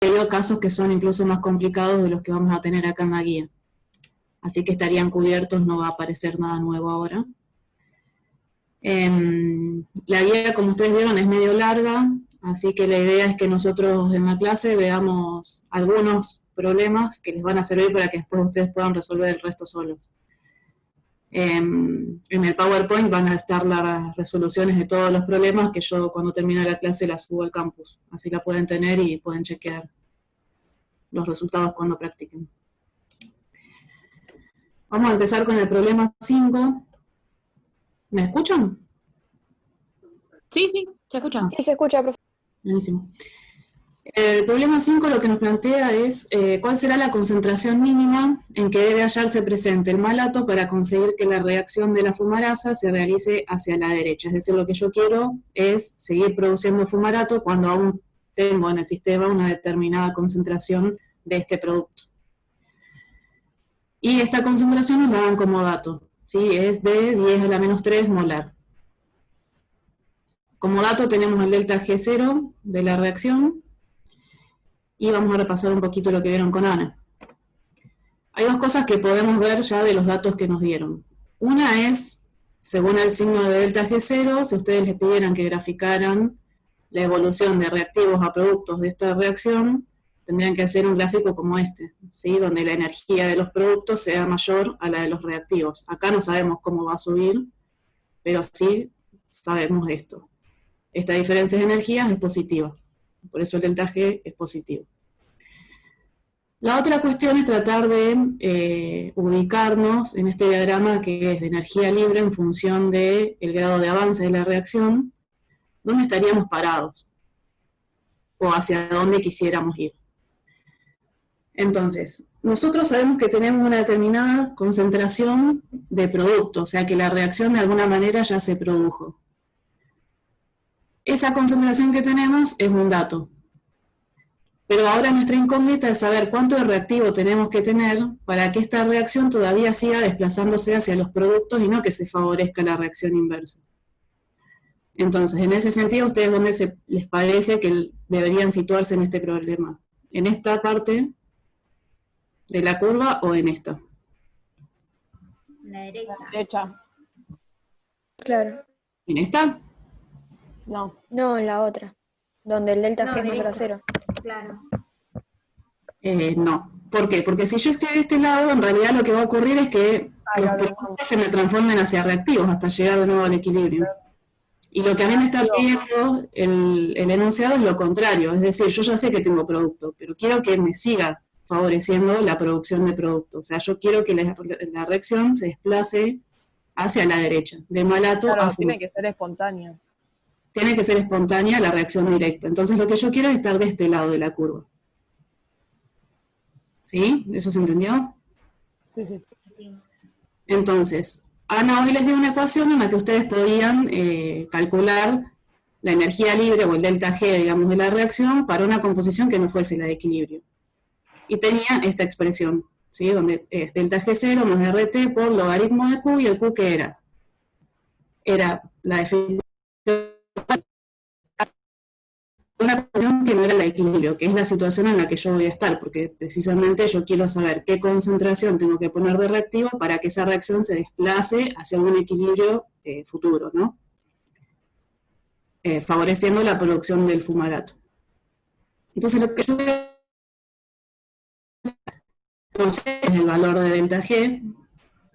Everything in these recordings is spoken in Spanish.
habido casos que son incluso más complicados de los que vamos a tener acá en la guía. Así que estarían cubiertos, no va a aparecer nada nuevo ahora. La guía, como ustedes vieron, es medio larga, así que la idea es que nosotros en la clase veamos algunos problemas que les van a servir para que después ustedes puedan resolver el resto solos. En el PowerPoint van a estar las resoluciones de todos los problemas que yo cuando termine la clase las subo al campus. Así la pueden tener y pueden chequear los resultados cuando practiquen. Vamos a empezar con el problema 5. ¿Me escuchan? Sí, se escucha. Sí, se escucha, profe. Buenísimo. El problema 5 lo que nos plantea es cuál será la concentración mínima en que debe hallarse presente el malato para conseguir que la reacción de la fumarasa se realice hacia la derecha. Es decir, lo que yo quiero es seguir produciendo fumarato cuando aún tengo en el sistema una determinada concentración de este producto. Y esta concentración nos la dan como dato, ¿sí? Es de 10 a la menos 3 molar. Como dato tenemos el delta G0 de la reacción, y vamos a repasar un poquito lo que vieron con Ana. Hay dos cosas que podemos ver ya de los datos que nos dieron. Una es, según el signo de delta G0, si ustedes les pidieran que graficaran la evolución de reactivos a productos de esta reacción, tendrían que hacer un gráfico como este, ¿sí? Donde la energía de los productos sea mayor a la de los reactivos. Acá no sabemos cómo va a subir, pero sí sabemos esto. Esta diferencia de energías es positiva. Por eso el delta G es positivo. La otra cuestión es tratar de ubicarnos en este diagrama que es de energía libre en función del grado de avance de la reacción, dónde estaríamos parados o hacia dónde quisiéramos ir. Entonces, nosotros sabemos que tenemos una determinada concentración de producto, o sea que la reacción de alguna manera ya se produjo. Esa concentración que tenemos es un dato. Pero ahora nuestra incógnita es saber cuánto de reactivo tenemos que tener para que esta reacción todavía siga desplazándose hacia los productos y no que se favorezca la reacción inversa. Entonces, en ese sentido, ¿ustedes dónde les parece que deberían situarse en este problema? ¿En esta parte de la curva o en esta? La derecha. La derecha. Claro. ¿En esta? No. No, en la otra. Donde el delta No, G es mayor a derecha. 0. Claro. No. ¿Por qué? Porque si yo estoy de este lado, en realidad lo que va a ocurrir es que los productos se me transformen hacia reactivos hasta llegar de nuevo al equilibrio. Y lo que a mí me está pidiendo el enunciado es lo contrario. Es decir, yo ya sé que tengo producto, pero quiero que me siga favoreciendo la producción de producto. O sea, yo quiero que la reacción se desplace hacia la derecha, de malato a fumarato. Tiene que ser espontánea. Tiene que ser espontánea la reacción directa. Entonces lo que yo quiero es estar de este lado de la curva. ¿Sí? ¿Eso se entendió? Sí, sí. Sí. Entonces, Ana hoy les dio una ecuación en la que ustedes podían calcular la energía libre o el delta G, digamos, de la reacción para una composición que no fuese la de equilibrio. Y tenía esta expresión, ¿sí? Donde es delta G0 más RT por logaritmo de Q, y el Q, ¿qué era? Era la definición de una posición que no era la de equilibrio, que es la situación en la que yo voy a estar, porque precisamente yo quiero saber qué concentración tengo que poner de reactivo para que esa reacción se desplace hacia un equilibrio futuro, ¿no? Favoreciendo la producción del fumarato. Entonces lo que yo no sé es el valor de delta G,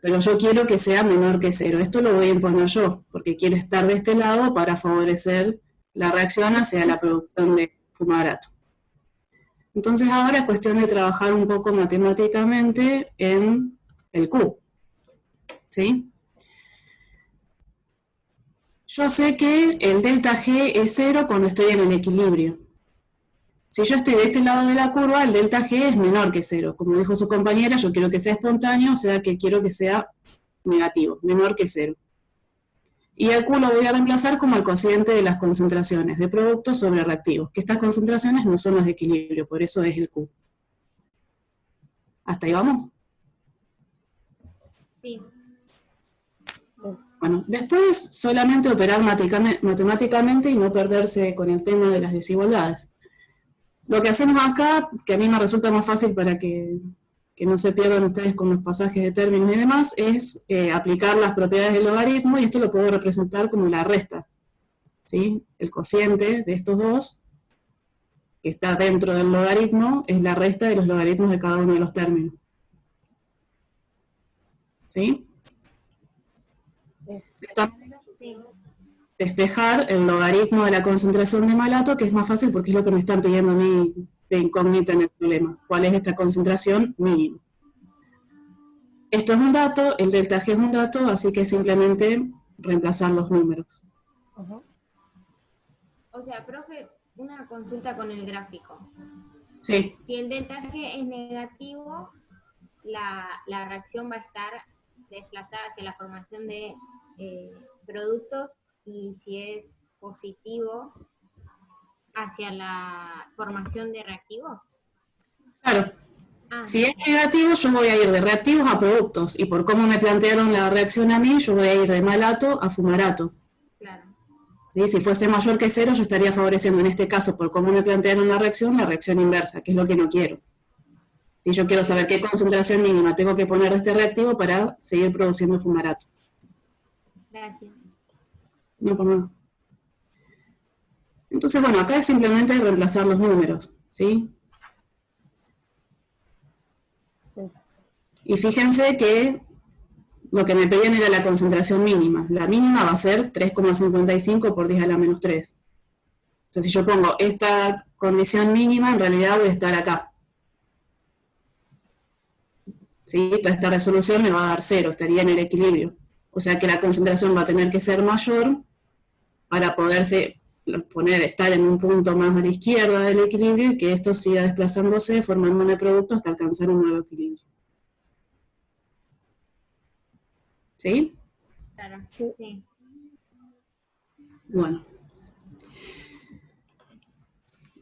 pero yo quiero que sea menor que 0. Esto lo voy a imponer yo, porque quiero estar de este lado para favorecer la reacción hacia la producción de fumarato. Entonces ahora es cuestión de trabajar un poco matemáticamente en el Q. ¿Sí? Yo sé que el delta G es 0 cuando estoy en el equilibrio. Si yo estoy de este lado de la curva, el delta G es menor que 0. Como dijo su compañera, yo quiero que sea espontáneo, o sea que quiero que sea negativo, menor que 0. Y el Q lo voy a reemplazar como el cociente de las concentraciones de productos sobre reactivos, que estas concentraciones no son las de equilibrio, por eso es el Q. ¿Hasta ahí vamos? Sí. Bueno, después solamente operar matemáticamente y no perderse con el tema de las desigualdades. Lo que hacemos acá, que a mí me resulta más fácil para que no se pierdan ustedes con los pasajes de términos y demás, es aplicar las propiedades del logaritmo, y esto lo puedo representar como la resta, ¿sí? El cociente de estos dos, que está dentro del logaritmo, es la resta de los logaritmos de cada uno de los términos. ¿Sí? De esta manera, Sí. despejar el logaritmo de la concentración de malato, que es más fácil porque es lo que me están pidiendo a mí de incógnita en el problema. ¿Cuál es esta concentración mínima? Esto es un dato, el delta G es un dato, así que simplemente reemplazar los números. Ajá. O sea, profe, una consulta con el gráfico. Sí, Si el delta G es negativo, la reacción va a estar desplazada hacia la formación de productos, y si es positivo, hacia la formación de reactivos. claro. Ah, Si es negativo, yo voy a ir de reactivos a productos, y por cómo me plantearon la reacción a mí, yo voy a ir de malato a fumarato. claro. ¿Sí? Si fuese mayor que 0, yo estaría favoreciendo en este caso, por cómo me plantearon la reacción inversa, que es lo que no quiero. Y yo quiero saber qué concentración mínima tengo que poner de este reactivo para seguir produciendo fumarato. Gracias. No por nada. Entonces, bueno, acá es simplemente reemplazar los números, ¿sí? Sí. Y fíjense que lo que me pedían era la concentración mínima. La mínima va a ser 3,55 por 10 a la menos 3. O sea, si yo pongo esta condición mínima, en realidad voy a estar acá. ¿Sí? Toda esta resolución me va a dar 0, estaría en el equilibrio. O sea que la concentración va a tener que ser mayor para poderse estar en un punto más a la izquierda del equilibrio, y que esto siga desplazándose, formando un producto hasta alcanzar un nuevo equilibrio. ¿Sí? Claro. Sí. Bueno.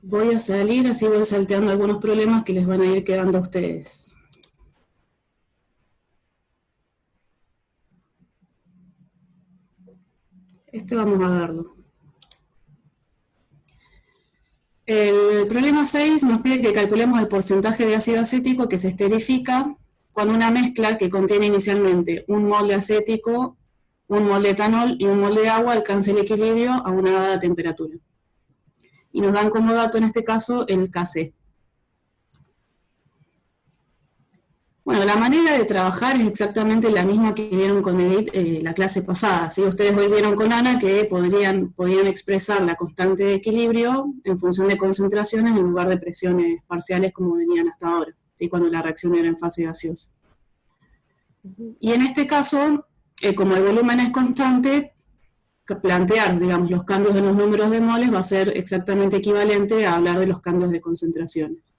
Voy a salir, así voy salteando algunos problemas que les van a ir quedando a ustedes. Este vamos a verlo. El problema 6 nos pide que calculemos el porcentaje de ácido acético que se esterifica cuando una mezcla que contiene inicialmente un mol de acético, un mol de etanol y un mol de agua alcance el equilibrio a una dada temperatura. Y nos dan como dato en este caso el Kc. Bueno, la manera de trabajar es exactamente la misma que vieron con Edith la clase pasada. ¿Sí? Ustedes hoy vieron con Ana que podían expresar la constante de equilibrio en función de concentraciones en lugar de presiones parciales como venían hasta ahora, ¿sí? Cuando la reacción era en fase gaseosa. Y en este caso, como el volumen es constante, plantear, digamos, los cambios en los números de moles va a ser exactamente equivalente a hablar de los cambios de concentraciones.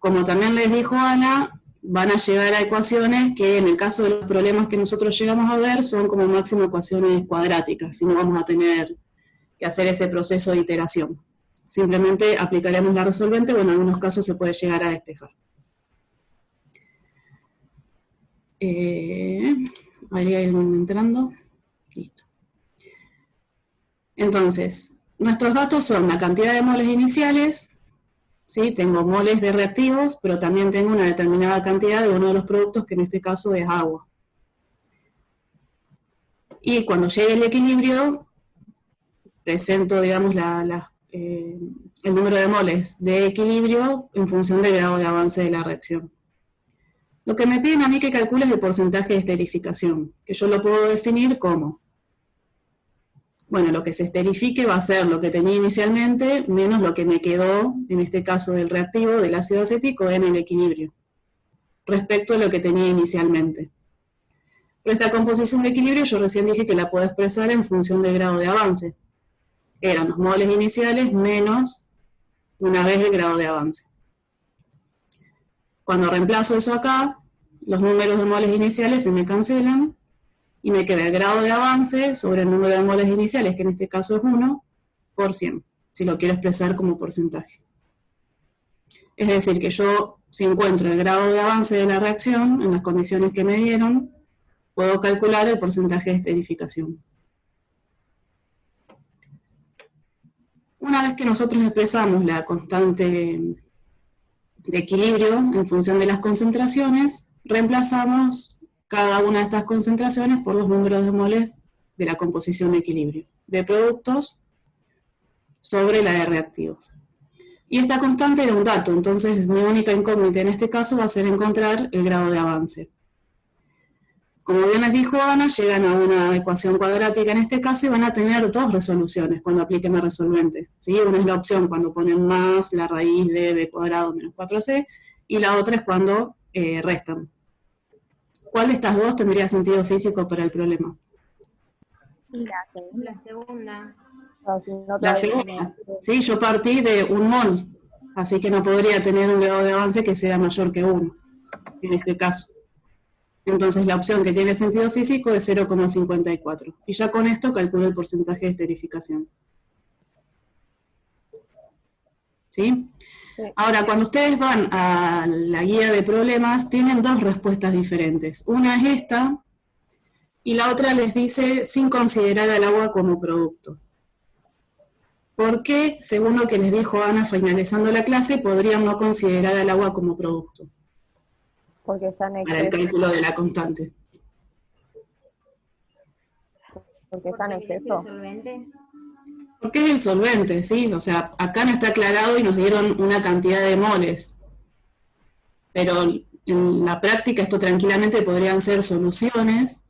Como también les dijo Ana, van a llegar a ecuaciones que en el caso de los problemas que nosotros llegamos a ver son como máximo ecuaciones cuadráticas, y no vamos a tener que hacer ese proceso de iteración. Simplemente aplicaremos la resolvente, o en algunos casos se puede llegar a despejar. Ahí hay alguien entrando. Listo. Entonces, nuestros datos son la cantidad de moles iniciales, ¿sí? Tengo moles de reactivos, pero también tengo una determinada cantidad de uno de los productos, que en este caso es agua. Y cuando llegue el equilibrio, presento, digamos, el número de moles de equilibrio en función del grado de avance de la reacción. Lo que me piden a mí que calcule es el porcentaje de esterificación, que yo lo puedo definir como, bueno, lo que se esterifique va a ser lo que tenía inicialmente menos lo que me quedó, en este caso del reactivo, del ácido acético, en el equilibrio, respecto a lo que tenía inicialmente. Pero esta composición de equilibrio yo recién dije que la puedo expresar en función del grado de avance. Eran los moles iniciales menos una vez el grado de avance. Cuando reemplazo eso acá, los números de moles iniciales se me cancelan, y me queda el grado de avance sobre el número de moles iniciales, que en este caso es 1, por 100, si lo quiero expresar como porcentaje. Es decir, que yo, si encuentro el grado de avance de la reacción en las condiciones que me dieron, puedo calcular el porcentaje de esterificación. Una vez que nosotros expresamos la constante de equilibrio en función de las concentraciones, reemplazamos cada una de estas concentraciones por los números de moles de la composición de equilibrio de productos sobre la de reactivos. Y esta constante era un dato, entonces mi única incógnita en este caso va a ser encontrar el grado de avance. Como bien les dijo Ana, llegan a una ecuación cuadrática en este caso y van a tener dos resoluciones cuando apliquen el resolvente, ¿sí? Una es la opción cuando ponen más la raíz de b cuadrado menos 4ac, y la otra es cuando restan. ¿Cuál de estas dos tendría sentido físico para el problema? La segunda. No, si no La todavía segunda. Sí, yo partí de 1 mol, así que no podría tener un grado de avance que sea mayor que 1, en este caso. Entonces la opción que tiene sentido físico es 0,54. Y ya con esto calculo el porcentaje de esterificación. ¿Sí? Sí. Ahora, cuando ustedes van a la guía de problemas, tienen dos respuestas diferentes. Una es esta, y la otra les dice sin considerar al agua como producto. ¿Por qué, según lo que les dijo Ana finalizando la clase, podrían no considerar al agua como producto porque está en para el exceso. cálculo de la constante? Porque está en Porque es el exceso. solvente. Porque es el solvente, ¿sí? O sea, acá no está aclarado y nos dieron una cantidad de moles. Pero en la práctica esto tranquilamente podrían ser soluciones,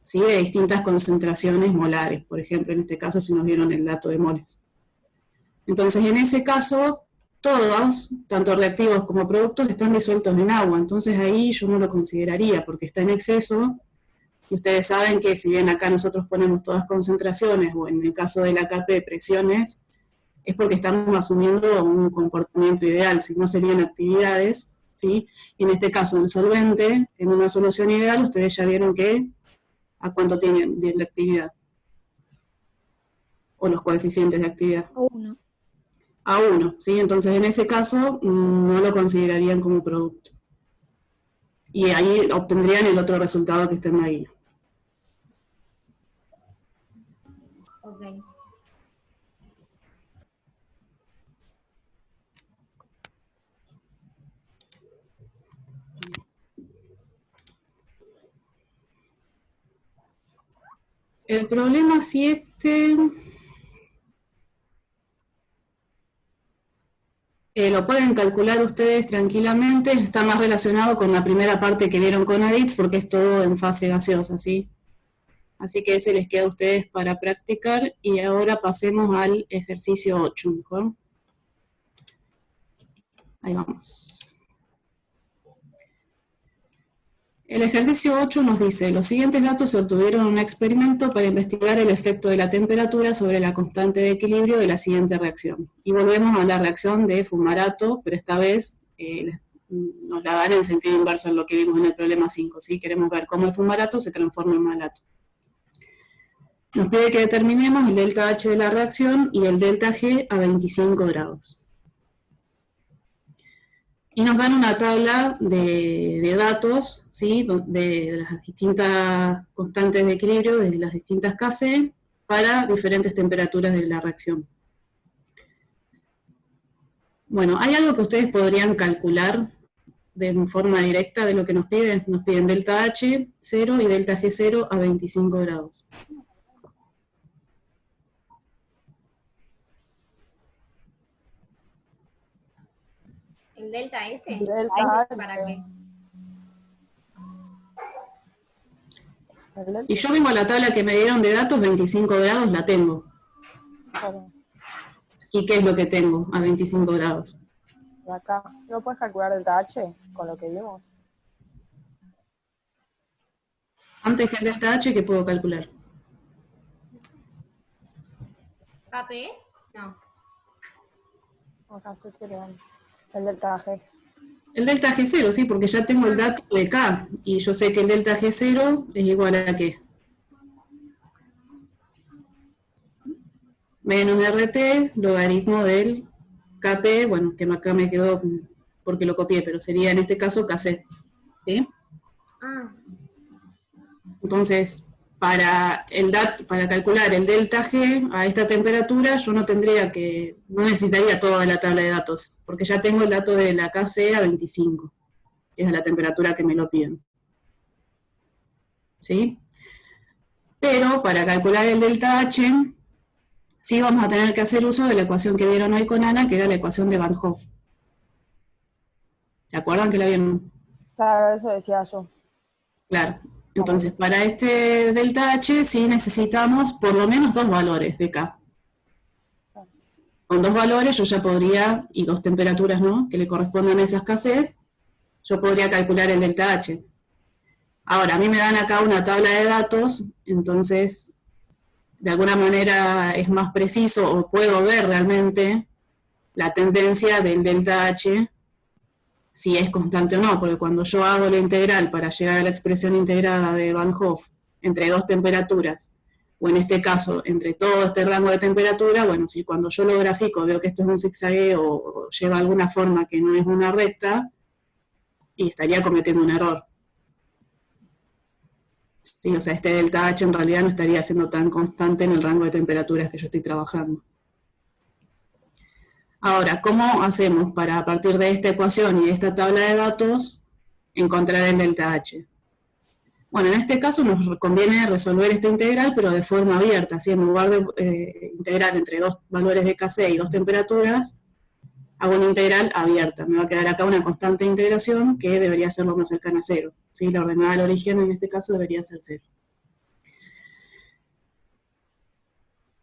¿sí? De distintas concentraciones molares. Por ejemplo, en este caso si nos dieron el dato de moles. Entonces, en ese caso, todos, tanto reactivos como productos, están disueltos en agua. Entonces ahí yo no lo consideraría porque está en exceso. Y ustedes saben que si bien acá nosotros ponemos todas concentraciones, o en el caso de la KP presiones, es porque estamos asumiendo un comportamiento ideal, si no serían actividades, ¿sí? Y en este caso, el solvente, en una solución ideal, ustedes ya vieron que a cuánto tienen de la actividad, o los coeficientes de actividad. Uno. A 1, ¿sí? Entonces en ese caso no lo considerarían como producto. Y ahí obtendrían el otro resultado que está en la guía. Ok. El problema 7 lo pueden calcular ustedes tranquilamente, está más relacionado con la primera parte que vieron con Adit, porque es todo en fase gaseosa, ¿sí? Así que ese les queda a ustedes para practicar, y ahora pasemos al ejercicio 8, mejor. Ahí vamos. El ejercicio 8 nos dice, los siguientes datos se obtuvieron en un experimento para investigar el efecto de la temperatura sobre la constante de equilibrio de la siguiente reacción. Y volvemos a la reacción de fumarato, pero esta vez nos la dan en sentido inverso en lo que vimos en el problema 5, ¿sí? Queremos ver cómo el fumarato se transforma en malato. Nos pide que determinemos el delta H de la reacción y el delta G a 25 grados. Y nos dan una tabla de datos, ¿sí? De las distintas constantes de equilibrio, de las distintas KC, para diferentes temperaturas de la reacción. Bueno, ¿hay algo que ustedes podrían calcular de forma directa de lo que nos piden? Nos piden delta H 0 y delta G 0 a 25 grados. ¿El delta S? Delta H. ¿Para qué? El delta Y yo vengo a la tabla que me dieron de datos, 25 grados la tengo. H. ¿Y qué es lo que tengo a 25 grados? De acá. ¿No puedes calcular delta H con lo que vimos? Antes que el delta H, ¿qué puedo calcular? ¿KP? No. Acá se quiere el delta G. El delta G0, sí, porque ya tengo el dato de K, y yo sé que el delta G0 es igual a ¿qué? Menos RT, logaritmo del KP, bueno, que acá me quedó porque lo copié, pero sería en este caso KC, ¿sí? Ah, Entonces, para calcular el delta G a esta temperatura, yo no necesitaría toda la tabla de datos, porque ya tengo el dato de la KC a 25, que es a la temperatura que me lo piden. ¿Sí? Pero para calcular el delta H, sí vamos a tener que hacer uso de la ecuación que vieron hoy con Ana, que era la ecuación de Van Hoff. ¿Se acuerdan que la vieron? Claro, eso decía yo. Claro. Entonces, para este delta H sí necesitamos por lo menos 2 valores de K. Con 2 valores yo ya podría, y 2 temperaturas, ¿no?, que le correspondan a esas KC, yo podría calcular el delta H. Ahora, a mí me dan acá una tabla de datos, entonces, de alguna manera es más preciso, o puedo ver realmente la tendencia del delta H, si es constante o no, porque cuando yo hago la integral para llegar a la expresión integrada de Van Hoff entre 2 temperaturas, o en este caso, entre todo este rango de temperatura, bueno, si cuando yo lo grafico veo que esto es un zigzagueo o lleva alguna forma que no es una recta, y estaría cometiendo un error. Sí, o sea, este delta H en realidad no estaría siendo tan constante en el rango de temperaturas que yo estoy trabajando. Ahora, ¿cómo hacemos para, a partir de esta ecuación y de esta tabla de datos, encontrar el delta H? Bueno, en este caso nos conviene resolver esta integral, pero de forma abierta, ¿sí? En lugar de integrar entre 2 valores de KC y 2 temperaturas, hago una integral abierta. Me va a quedar acá una constante de integración que debería ser lo más cercana a 0. ¿Sí? La ordenada del origen en este caso debería ser 0.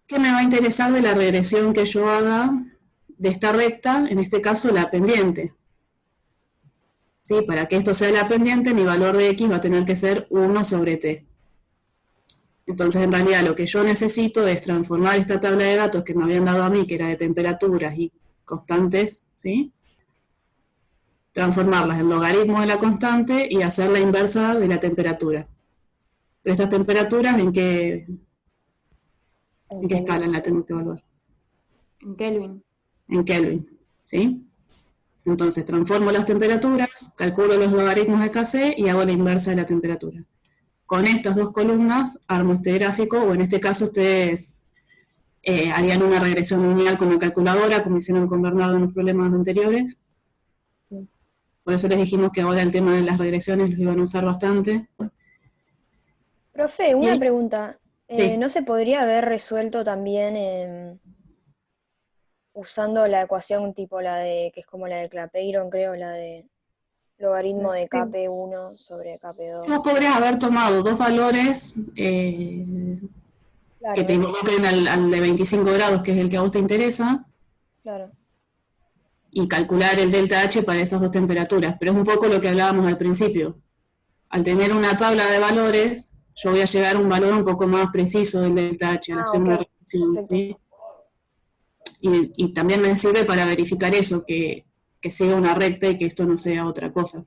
¿Qué me va a interesar de la regresión que yo haga de esta recta? En este caso la pendiente. ¿Sí? Para que esto sea la pendiente, mi valor de X va a tener que ser 1 sobre T. Entonces, en realidad, lo que yo necesito es transformar esta tabla de datos que me habían dado a mí, que era de temperaturas y constantes, ¿sí?, transformarlas en logaritmo de la constante y hacer la inversa de la temperatura. Pero estas temperaturas, ¿en qué escala la tengo que evaluar? En Kelvin. En Kelvin, ¿sí? Entonces, transformo las temperaturas, calculo los logaritmos de KC y hago la inversa de la temperatura. Con estas 2 columnas armo este gráfico, o en este caso ustedes harían una regresión lineal con la calculadora, como hicieron con Bernardo en los problemas anteriores. Por eso les dijimos que ahora el tema de las regresiones los iban a usar bastante. Profe, una ¿Sí? pregunta. Sí. ¿No se podría haber resuelto también usando la ecuación tipo la de, que es como la de Clapeyron, creo, la de logaritmo de KP1 sobre KP2? Vos podrías haber tomado 2 valores Claro, que te eso, involucren al de 25 grados, que es el que a vos te interesa, claro. y calcular el delta H para esas 2 temperaturas. Pero es un poco lo que hablábamos al principio. Al tener una tabla de valores, yo voy a llegar a un valor un poco más preciso del delta H al hacer una Ok, regresión, perfecto. ¿sí? Y también me sirve para verificar eso, que sea una recta y que esto no sea otra cosa.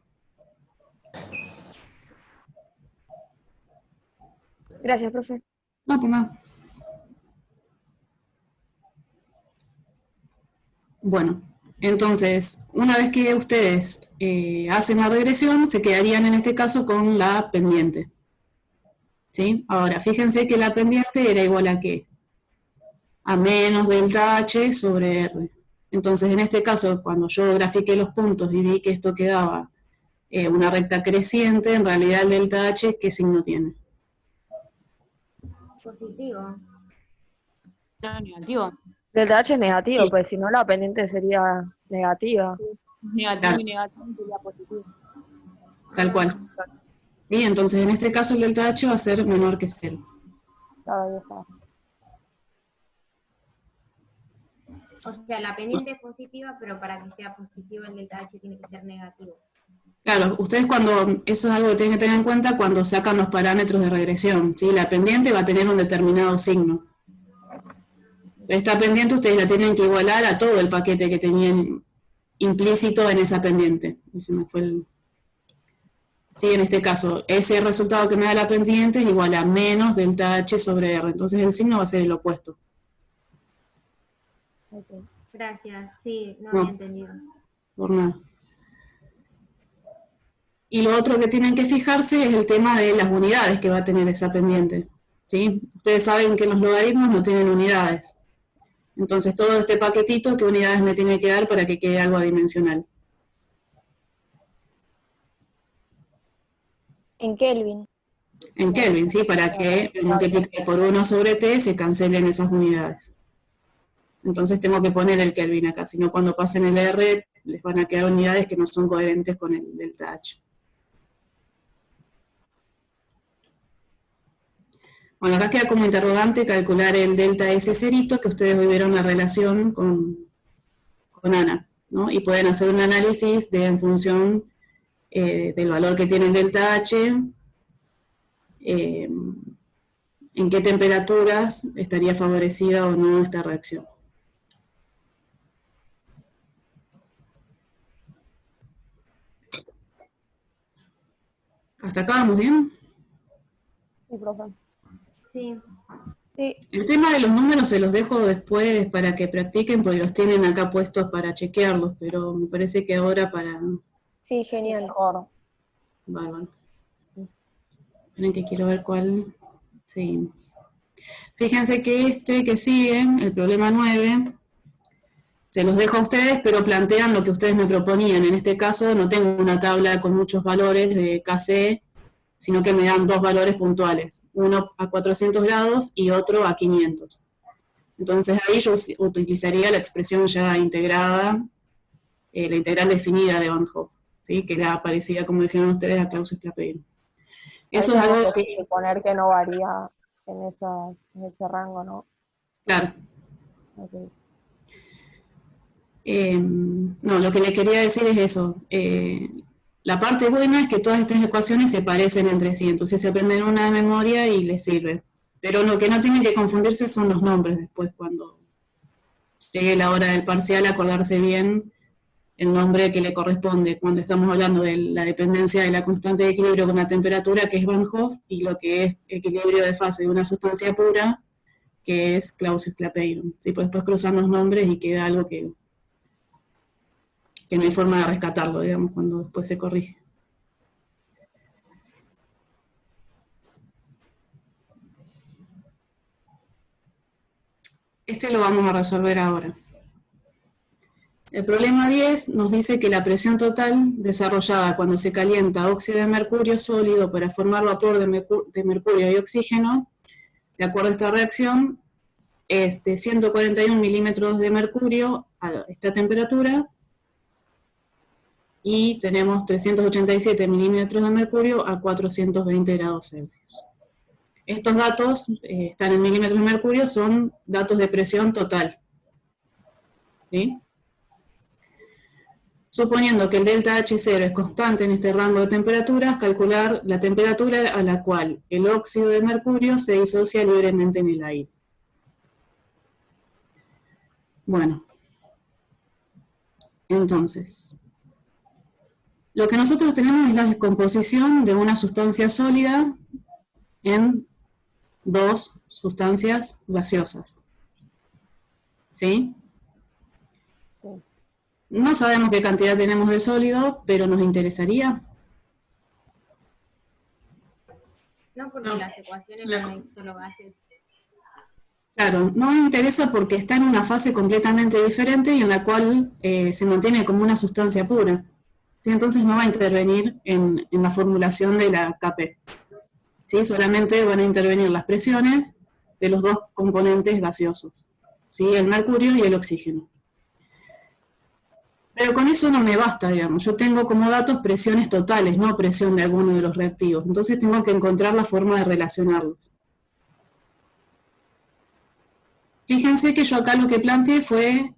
Gracias, profe. No, pues nada. Bueno, entonces, una vez que ustedes hacen la regresión, se quedarían en este caso con la pendiente. ¿Sí? Ahora, fíjense que la pendiente era igual a ¿qué? A menos delta H sobre R. Entonces, en este caso, cuando yo grafiqué los puntos y vi que esto quedaba una recta creciente, en realidad el delta H, ¿qué signo tiene? Positivo. No, negativo. Delta H es negativo, Sí. pues si no la pendiente sería negativa. Negativo Claro. y negativo sería positivo. Tal cual. ¿Sí? Entonces, en este caso el delta H va a ser menor que 0. Claro, ahí está. O sea, la pendiente es positiva, pero para que sea positivo el delta H tiene que ser negativo. Claro, ustedes eso es algo que tienen que tener en cuenta cuando sacan los parámetros de regresión, ¿sí? La pendiente va a tener un determinado signo. Esta pendiente ustedes la tienen que igualar a todo el paquete que tenían implícito en esa pendiente. Sí, en este caso, ese resultado que me da la pendiente es igual a menos delta H sobre R. Entonces el signo va a ser el opuesto. Okay. Gracias, sí, no No. había entendido. Por nada. Y lo otro que tienen que fijarse es el tema de las unidades que va a tener esa pendiente. ¿sí? Ustedes saben que los logaritmos no tienen unidades. Entonces todo este paquetito, ¿qué unidades me tiene que dar para que quede algo adimensional? En Kelvin. En Kelvin, ¿sí? Para que multiplique por 1 sobre t se cancelen esas unidades. Entonces tengo que poner el Kelvin acá, si no cuando pasen el R les van a quedar unidades que no son coherentes con el delta H. Bueno, acá queda como interrogante calcular el delta S cerito, que ustedes hoy vieron la relación con Ana, ¿no? Y pueden hacer un análisis en función del valor que tiene el delta H, en qué temperaturas estaría favorecida o no esta reacción. ¿Hasta acá vamos bien? Sí, profe. Sí. Sí, El tema de los números se los dejo después para que practiquen, porque los tienen acá puestos para chequearlos, pero me parece que ahora para... sí, genial. Mejor. Bárbaro. Esperen que quiero ver cuál seguimos. Fíjense que este que sigue, el problema 9, se los dejo a ustedes, pero plantean lo que ustedes me proponían. En este caso no tengo una tabla con muchos valores de KC, sino que me dan dos valores puntuales, uno a 400 grados y otro a 500. Entonces ahí yo utilizaría la expresión ya integrada, la integral definida de Van Hoff, ¿sí? Que era parecida, como dijeron ustedes, a Clausius-Clapeyron. Eso es algo que... suponer que no varía en ese rango, ¿no? Claro. Okay. No, lo que le quería decir es eso. La parte buena es que todas estas ecuaciones se parecen entre sí, entonces se aprenden una de memoria y les sirve. Pero lo que no tienen que confundirse son los nombres después, cuando llegue la hora del parcial, acordarse bien el nombre que le corresponde cuando estamos hablando de la dependencia de la constante de equilibrio con la temperatura, que es Van Hoff, y lo que es equilibrio de fase de una sustancia pura, que es Clausius-Clapeyron. ¿Sí? Pues después cruzan los nombres y queda algo que no hay forma de rescatarlo, digamos, cuando después se corrige. Este lo vamos a resolver ahora. El problema 10 nos dice que la presión total desarrollada cuando se calienta óxido de mercurio sólido para formar vapor de mercurio y oxígeno, de acuerdo a esta reacción, es de 141 milímetros de mercurio a esta temperatura, y tenemos 387 milímetros de mercurio a 420 grados Celsius. Estos datos están en milímetros de mercurio, son datos de presión total. ¿Sí? Suponiendo que el delta H0 es constante en este rango de temperaturas, calcular la temperatura a la cual el óxido de mercurio se disocia libremente en el aire. Bueno, entonces, lo que nosotros tenemos es la descomposición de una sustancia sólida en dos sustancias gaseosas. ¿Sí? Sí. No sabemos qué cantidad tenemos de sólido, pero nos interesaría. No, porque las ecuaciones no hay solo gases. Claro, no me interesa porque está en una fase completamente diferente y en la cual se mantiene como una sustancia pura. ¿Sí? Entonces no va a intervenir en la formulación de la KP. ¿Sí? Solamente van a intervenir las presiones de los dos componentes gaseosos, ¿sí? El mercurio y el oxígeno. Pero con eso no me basta, digamos. Yo tengo como datos presiones totales, no presión de alguno de los reactivos. Entonces tengo que encontrar la forma de relacionarlos. Fíjense que yo acá lo que planteé fue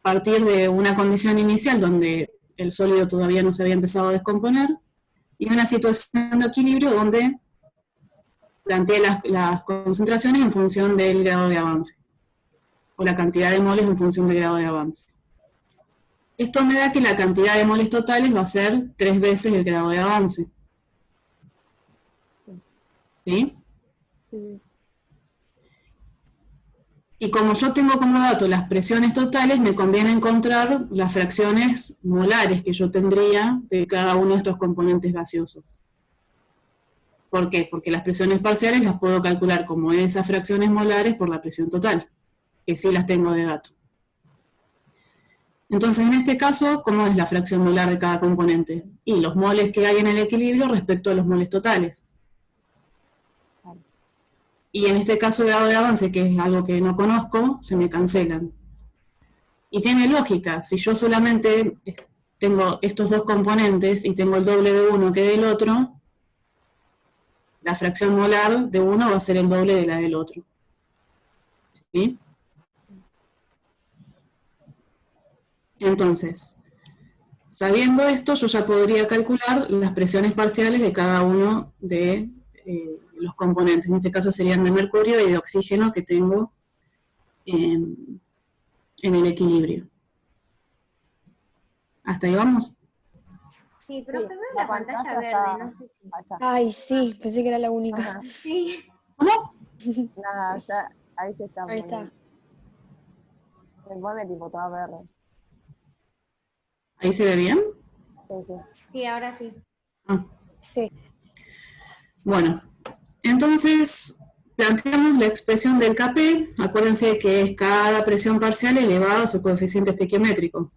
partir de una condición inicial donde el sólido todavía no se había empezado a descomponer, y una situación de equilibrio donde planteé las concentraciones en función del grado de avance, o la cantidad de moles en función del grado de avance. Esto me da que la cantidad de moles totales va a ser 3 veces el grado de avance. ¿Sí? Sí. Y como yo tengo como dato las presiones totales, me conviene encontrar las fracciones molares que yo tendría de cada uno de estos componentes gaseosos. ¿Por qué? Porque las presiones parciales las puedo calcular como esas fracciones molares por la presión total, que sí las tengo de dato. Entonces, en este caso, ¿cómo es la fracción molar de cada componente? Y los moles que hay en el equilibrio respecto a los moles totales. Y en este caso de grado de avance, que es algo que no conozco, se me cancelan. Y tiene lógica, si yo solamente tengo estos dos componentes y tengo el doble de uno que del otro, la fracción molar de uno va a ser el doble de la del otro. ¿Sí? Entonces, sabiendo esto, yo ya podría calcular las presiones parciales de cada uno de los componentes. En este caso serían de mercurio y de oxígeno que tengo en el equilibrio. ¿Hasta ahí vamos? Sí, profe, veo la la pantalla pantalla verde, está- no sé si. Ahí está. Ay, sí, pensé que era la única. Ajá. Sí. ¿Cómo? Nada, ya, ahí se está Ahí está. poniendo. Se pone tipo toda verde. ¿Ahí se ve bien? Sí, sí. Sí, ahora sí. Ah. Sí. Bueno, entonces planteamos la expresión del Kp. Acuérdense que es cada presión parcial elevada a su coeficiente estequiométrico.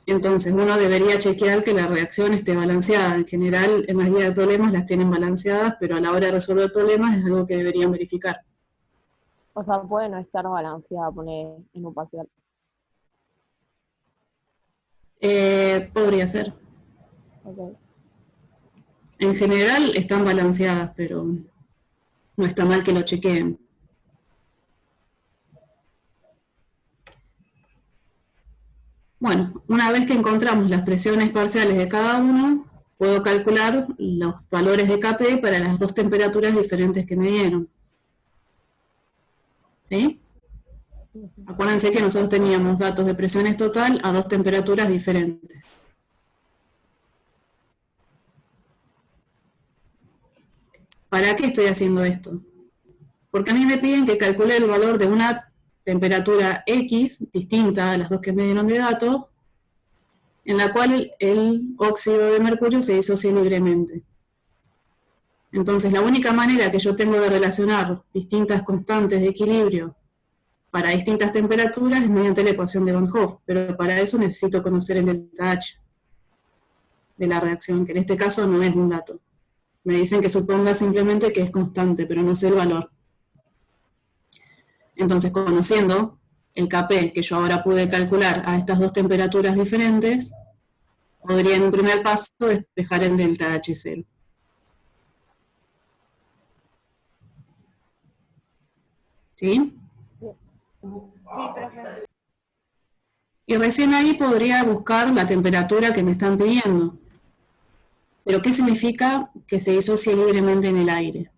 Entonces uno debería chequear que la reacción esté balanceada. En general, en las guías de problemas las tienen balanceadas, pero a la hora de resolver problemas es algo que deberían verificar. O sea, puede no estar balanceada, poner en un parcial. Podría ser. Ok. En general están balanceadas, pero no está mal que lo chequeen. Bueno, una vez que encontramos las presiones parciales de cada uno, puedo calcular los valores de Kp para las dos temperaturas diferentes que me dieron. ¿Sí? Acuérdense que nosotros teníamos datos de presiones total a dos temperaturas diferentes. ¿Para qué estoy haciendo esto? Porque a mí me piden que calcule el valor de una temperatura X, distinta a las dos que me dieron de datos, en la cual el óxido de mercurio se disocia libremente. Entonces, la única manera que yo tengo de relacionar distintas constantes de equilibrio para distintas temperaturas es mediante la ecuación de Van Hoff, pero para eso necesito conocer el delta H de la reacción, que en este caso no es un dato. Me dicen que suponga simplemente que es constante, pero no sé el valor. Entonces, conociendo el Kp que yo ahora pude calcular a estas dos temperaturas diferentes, podría en un primer paso despejar el delta H0. ¿Sí? Sí, profe. Y recién ahí podría buscar la temperatura que me están pidiendo. ¿Pero qué significa que se disocie libremente en el aire?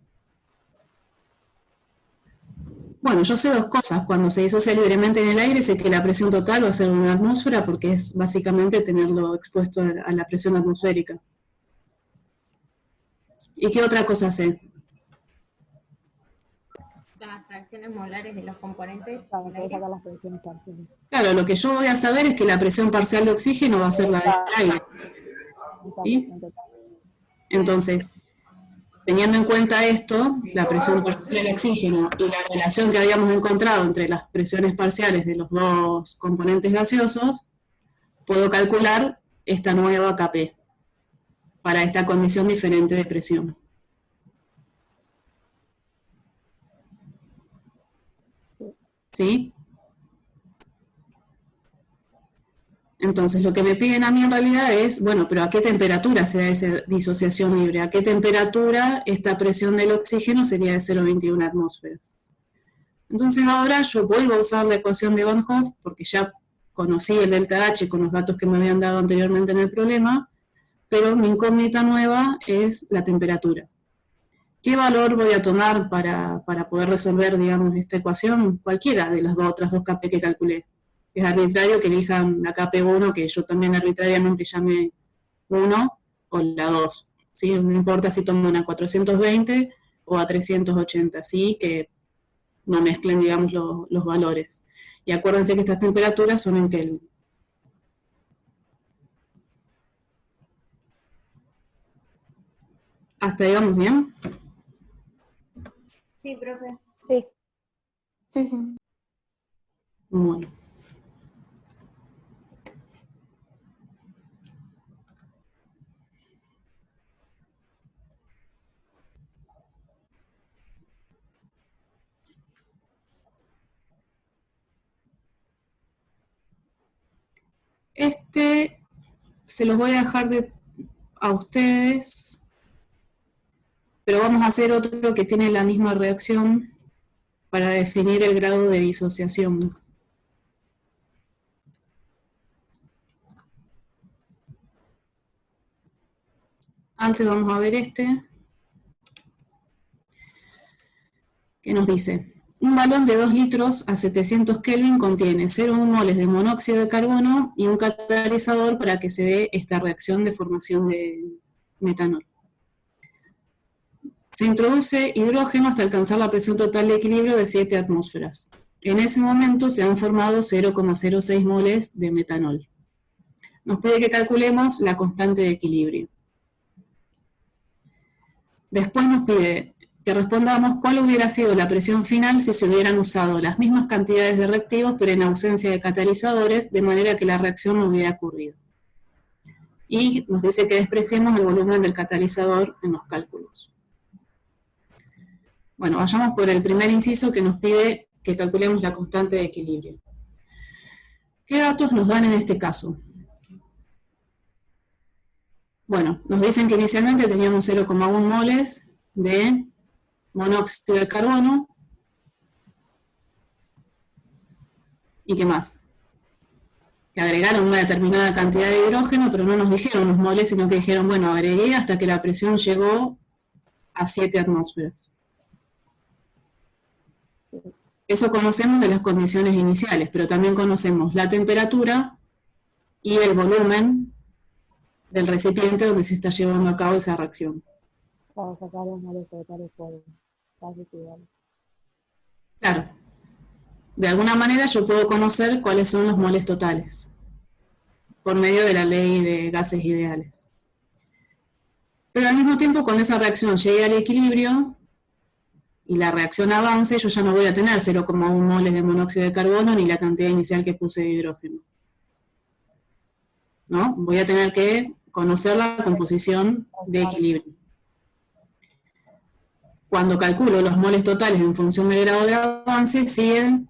Bueno, yo sé dos cosas. Cuando se disocia libremente en el aire, sé que la presión total va a ser una atmósfera, porque es básicamente tenerlo expuesto a la presión atmosférica. ¿Y qué otra cosa sé? Las fracciones molares de los componentes. Para del poder aire. sacar las presiones parciales. Claro, lo que yo voy a saber es que la presión parcial de oxígeno va a ser la del aire. Esta ¿Sí? presión total. Entonces, teniendo en cuenta esto, la presión parcial del oxígeno y la relación que habíamos encontrado entre las presiones parciales de los dos componentes gaseosos, puedo calcular esta nueva Kp para esta condición diferente de presión. ¿Sí? Entonces, lo que me piden a mí en realidad es, bueno, pero ¿a qué temperatura se da esa disociación libre? ¿A qué temperatura esta presión del oxígeno sería de 0,21 atmósferas? Entonces ahora yo vuelvo a usar la ecuación de Van Hoff, porque ya conocí el delta H con los datos que me habían dado anteriormente en el problema, pero mi incógnita nueva es la temperatura. ¿Qué valor voy a tomar para poder resolver, digamos, esta ecuación? Cualquiera de las otras dos Kp que calculé. Es arbitrario que elijan la Kp1, que yo también arbitrariamente llamé 1, o la 2. ¿Sí? No importa si tomo una 420 o a 380, ¿sí? Que no mezclen, digamos, los valores. Y acuérdense que estas temperaturas son en Kelvin. ¿Hasta ahí vamos bien? Sí, profe. Sí, Sí, sí. Bueno. Este se los voy a dejar a ustedes, pero vamos a hacer otro que tiene la misma reacción para definir el grado de disociación. Antes vamos a ver este, que nos dice: un balón de 2 litros a 700 Kelvin contiene 0,1 moles de monóxido de carbono y un catalizador para que se dé esta reacción de formación de metanol. Se introduce hidrógeno hasta alcanzar la presión total de equilibrio de 7 atmósferas. En ese momento se han formado 0,06 moles de metanol. Nos pide que calculemos la constante de equilibrio. Después nos pide que respondamos cuál hubiera sido la presión final si se hubieran usado las mismas cantidades de reactivos pero en ausencia de catalizadores, de manera que la reacción no hubiera ocurrido. Y nos dice que despreciemos el volumen del catalizador en los cálculos. Bueno, vayamos por el primer inciso que nos pide que calculemos la constante de equilibrio. ¿Qué datos nos dan en este caso? Bueno, nos dicen que inicialmente teníamos 0,1 moles de monóxido de carbono. ¿Y qué más? Que agregaron una determinada cantidad de hidrógeno, pero no nos dijeron los moles, sino que dijeron, bueno, agregué hasta que la presión llegó a 7 atmósferas. Eso conocemos de las condiciones iniciales, pero también conocemos la temperatura y el volumen del recipiente donde se está llevando a cabo esa reacción. Para sacar los moles totales por gases ideales. Claro. De alguna manera yo puedo conocer cuáles son los moles totales por medio de la ley de gases ideales. Pero al mismo tiempo, cuando esa reacción llegue al equilibrio y la reacción avance, yo ya no voy a tener 0,1 moles de monóxido de carbono ni la cantidad inicial que puse de hidrógeno. ¿No? Voy a tener que conocer la composición de equilibrio. Cuando calculo los moles totales en función del grado de avance, siguen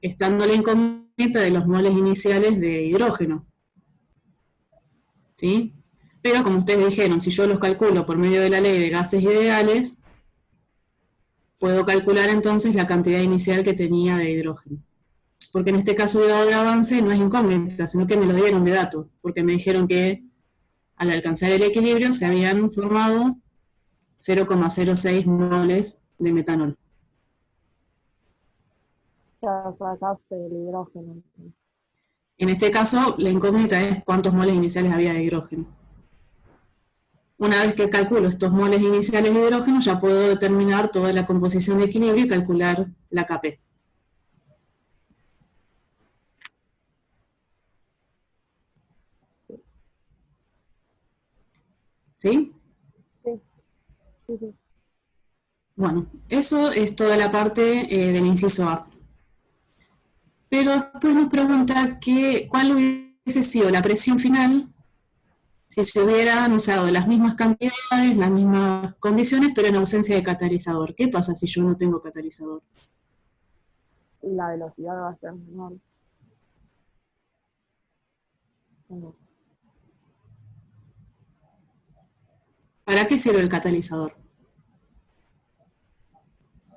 estando la incógnita de los moles iniciales de hidrógeno. ¿Sí? Pero como ustedes dijeron, si yo los calculo por medio de la ley de gases ideales, puedo calcular entonces la cantidad inicial que tenía de hidrógeno. Porque en este caso el grado de avance no es incógnita, sino que me lo dieron de dato, porque me dijeron que al alcanzar el equilibrio se habían formado 0,06 moles de metanol. Ya sacaste el hidrógeno. En este caso, la incógnita es cuántos moles iniciales había de hidrógeno. Una vez que calculo estos moles iniciales de hidrógeno, ya puedo determinar toda la composición de equilibrio y calcular la Kp. ¿Sí? Sí. Bueno, eso es toda la parte del inciso A. Pero después nos pregunta cuál hubiese sido la presión final si se hubieran usado las mismas cantidades, las mismas condiciones, pero en ausencia de catalizador. ¿Qué pasa si yo no tengo catalizador? La velocidad va a ser menor. No. ¿Para qué sirve el catalizador?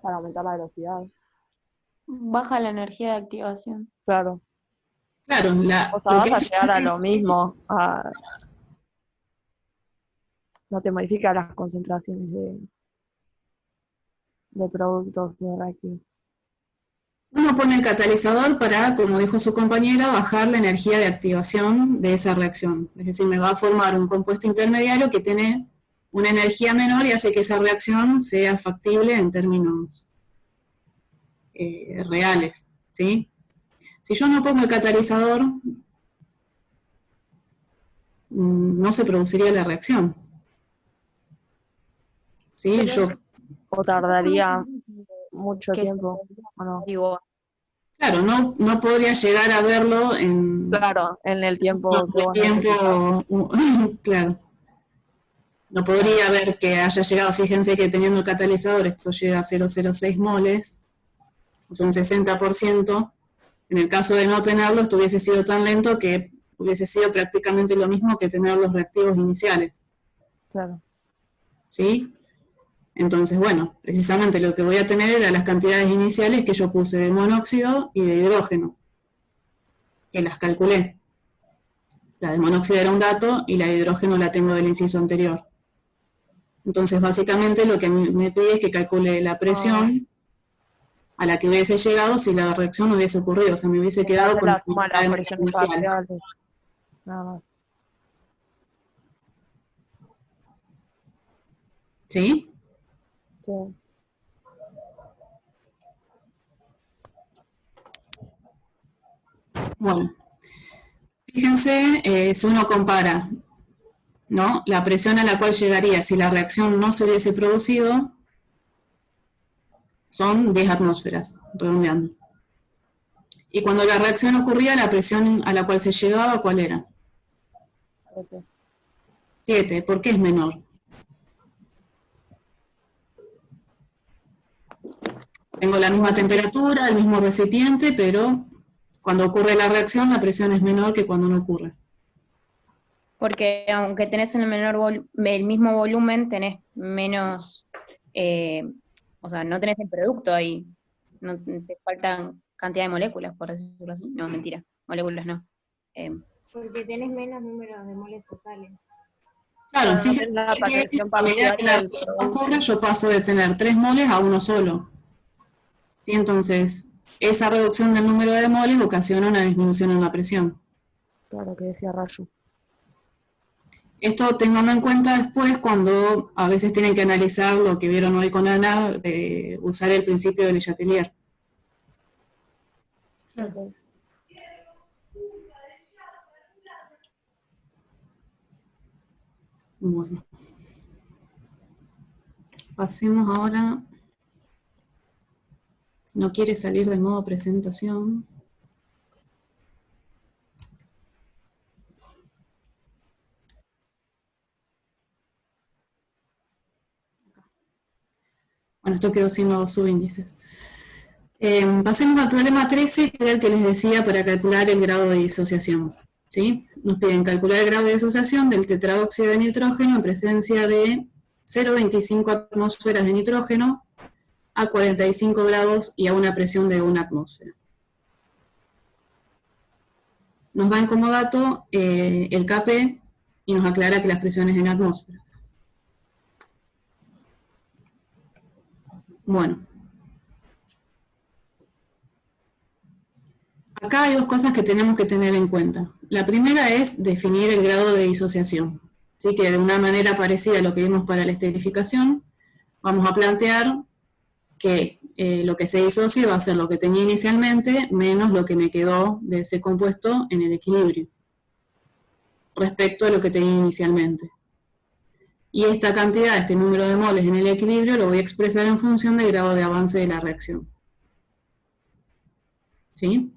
Para aumentar la velocidad. Baja la energía de activación. Claro. Claro, O sea, vas a llegar a lo mismo. No te modifica las concentraciones de productos de reactivos. uno pone el catalizador para, como dijo su compañera, bajar la energía de activación de esa reacción. Es decir, me va a formar un compuesto intermediario que tiene una energía menor y hace que esa reacción sea factible en términos reales, ¿sí? Si yo no pongo el catalizador, no se produciría la reacción. ¿sí? Pero Yo, ¿O tardaría mucho que tiempo? ¿O no? digo, claro, no podría llegar a verlo en Claro, en el tiempo que vos necesitas. tiempo, claro. No podría ver que haya llegado, fíjense que teniendo el catalizador esto llega a 0,06 moles, o sea, un 60%. En el caso de no tenerlo, esto hubiese sido tan lento que hubiese sido prácticamente lo mismo que tener los reactivos iniciales, Claro. ¿sí? Entonces, bueno, precisamente lo que voy a tener era las cantidades iniciales que yo puse de monóxido y de hidrógeno, que las calculé. La de monóxido era un dato y la de hidrógeno la tengo del inciso anterior. Entonces, básicamente lo que me pide es que calcule la presión a la que hubiese llegado si la reacción no hubiese ocurrido, o sea, me hubiese quedado Hace con la suma de las la presiones inicial. parciales. Nada más. ¿Sí? Sí. Bueno, fíjense, si uno compara, ¿no?, la presión a la cual llegaría si la reacción no se hubiese producido, son 10 atmósferas, redondeando. Y cuando la reacción ocurría, la presión a la cual se llegaba, ¿cuál era? 7. 7. ¿Por qué es menor? Tengo la misma temperatura, el mismo recipiente, pero cuando ocurre la reacción, la presión es menor que cuando no ocurre. porque aunque tenés en el mismo volumen, tenés menos, o sea, no tenés el producto ahí, no te faltan cantidad de moléculas, por decirlo así. No, mentira, moléculas no. Porque tenés menos número de moles totales. Claro, Claro, no fíjense tenés la que percepción a medida parcial que la del reacción producto. ocurre, yo paso de tener 3 moles a uno solo. ¿Sí? Entonces, esa reducción del número de moles ocasiona una disminución en la presión. Claro, que decía Rayo. Esto tenganlo en cuenta después cuando a veces tienen que analizar lo que vieron hoy con Ana, de usar el principio de Le Chatelier. Ok. Bueno. Pasemos ahora. No quiere salir del modo presentación. Bueno, esto quedó sin los subíndices. Pasemos al problema 13, que era el que les decía para calcular el grado de disociación. ¿Sí? Nos piden calcular el grado de disociación del tetradóxido de nitrógeno en presencia de 0,25 atmósferas de nitrógeno a 45 grados y a una presión de 1 atmósfera. Nos dan como dato el Kp y nos aclara que las presiones en atmósfera. Bueno. Acá hay dos cosas que tenemos que tener en cuenta. La primera es definir el grado de disociación. Así que de una manera parecida a lo que vimos para la esterificación, vamos a plantear que lo que se disocie va a ser lo que tenía inicialmente menos lo que me quedó de ese compuesto en el equilibrio, respecto a lo que tenía inicialmente. Y esta cantidad, este número de moles en el equilibrio, lo voy a expresar en función del grado de avance de la reacción. ¿Sí?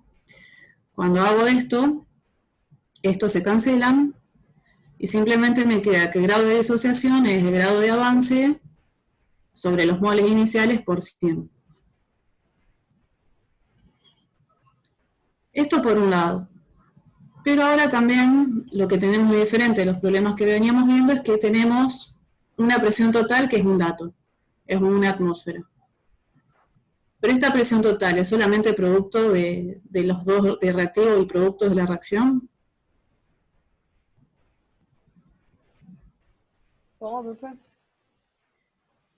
Cuando hago esto, estos se cancelan y simplemente me queda que el grado de disociación es el grado de avance sobre los moles iniciales por 100. Esto por un lado. Pero ahora también lo que tenemos de diferente de los problemas que veníamos viendo es que tenemos una presión total que es un dato, es una atmósfera. Pero esta presión total es solamente producto de los dos, de reactivo y productos de la reacción. ¿Cómo, profe?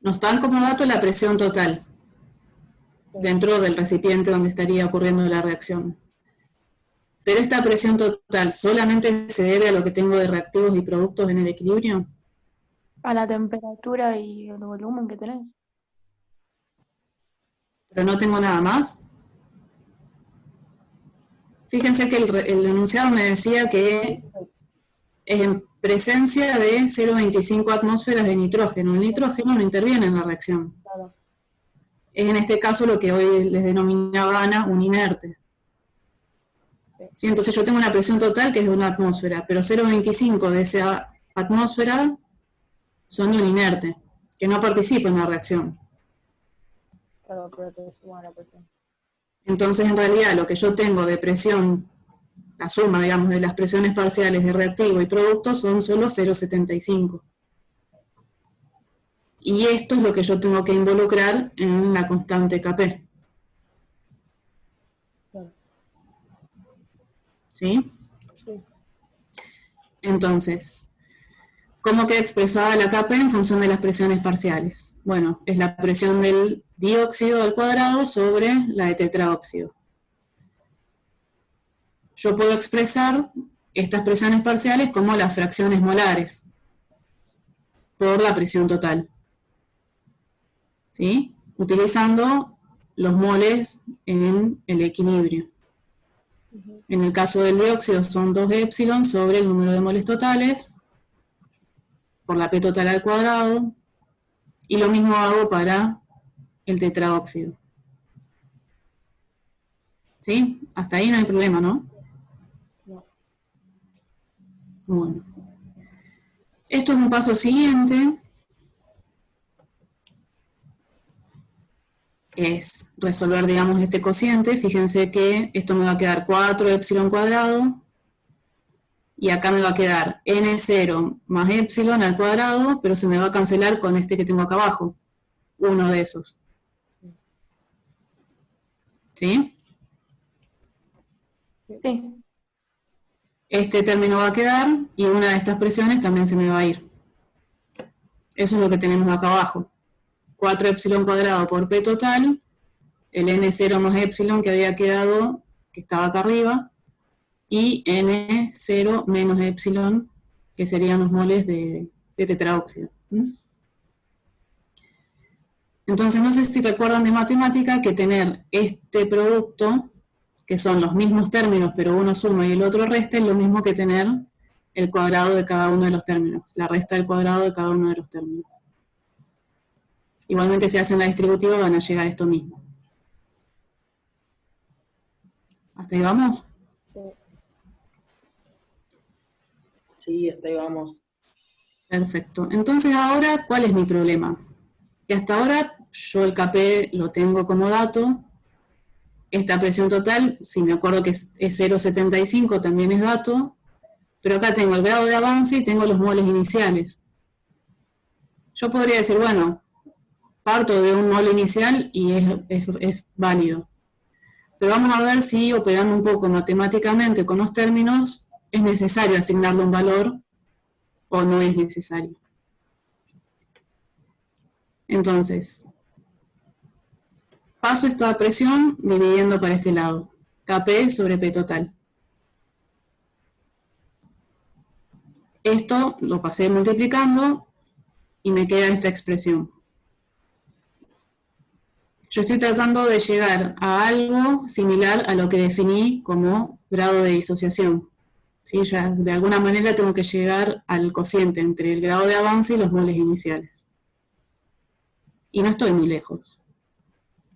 Nos dan como dato la presión total dentro del recipiente donde estaría ocurriendo la reacción. Pero esta presión total solamente se debe a lo que tengo de reactivos y productos en el equilibrio. a la temperatura y el volumen que tenés. Pero no tengo nada más. Fíjense que el enunciado me decía que es presencia de 0,25 atmósferas de nitrógeno. El nitrógeno no interviene en la reacción. Claro. Es en este caso lo que hoy les denominaba Ana un inerte. ¿Sí? Entonces yo tengo una presión total que es de una atmósfera, pero 0,25 de esa atmósfera son de un inerte, que no participa en la reacción. Claro, pero te suma la presión. Entonces en realidad lo que yo tengo de presión, la suma, digamos, de las presiones parciales de reactivo y producto son solo 0,75. Y esto es lo que yo tengo que involucrar en la constante Kp. Claro. ¿Sí? Sí. Entonces, ¿cómo queda expresada la Kp en función de las presiones parciales? Bueno, es la presión del dióxido al cuadrado sobre la de tetraóxido. Yo puedo expresar estas presiones parciales como las fracciones molares por la presión total. ¿Sí? Utilizando los moles en el equilibrio. En el caso del dióxido son 2 épsilon sobre el número de moles totales por la P total al cuadrado, y lo mismo hago para el tetraóxido. ¿Sí? Hasta ahí no hay problema, ¿no? No. Bueno. Esto es un paso siguiente. Es resolver, digamos, este cociente. Fíjense que esto me va a quedar 4 épsilon cuadrado, y acá me va a quedar n0 más épsilon al cuadrado, pero se me va a cancelar con este que tengo acá abajo, uno de esos. ¿Sí? Sí. Este término va a quedar, y una de estas presiones también se me va a ir. Eso es lo que tenemos acá abajo. 4 épsilon cuadrado por P total, el N0 más épsilon que había quedado, que estaba acá arriba, y N0 menos épsilon, que serían los moles de tetraóxido. Entonces, no sé si recuerdan de matemática que tener este producto, que son los mismos términos, pero uno suma y el otro resta, es lo mismo que tener el cuadrado de cada uno de los términos, la resta del cuadrado de cada uno de los términos. Igualmente, si hacen la distributiva, van a llegar a esto mismo. ¿Hasta ahí vamos? Sí. Sí, hasta ahí vamos. Perfecto. Entonces, ahora, ¿cuál es mi problema? Que hasta ahora yo el Kp lo tengo como dato. Esta presión total, si me acuerdo que es 0,75, también es dato. Pero acá tengo el grado de avance y tengo los moles iniciales. Yo podría decir, bueno, parto de un mol inicial y es válido. Pero vamos a ver si, operando un poco matemáticamente con los términos, es necesario asignarle un valor o no es necesario. Entonces, paso esta presión dividiendo para este lado. Kp sobre P total. Esto lo pasé multiplicando y me queda esta expresión. Yo estoy tratando de llegar a algo similar a lo que definí como grado de disociación. ¿Sí? Ya de alguna manera tengo que llegar al cociente entre el grado de avance y los moles iniciales. Y no estoy muy lejos.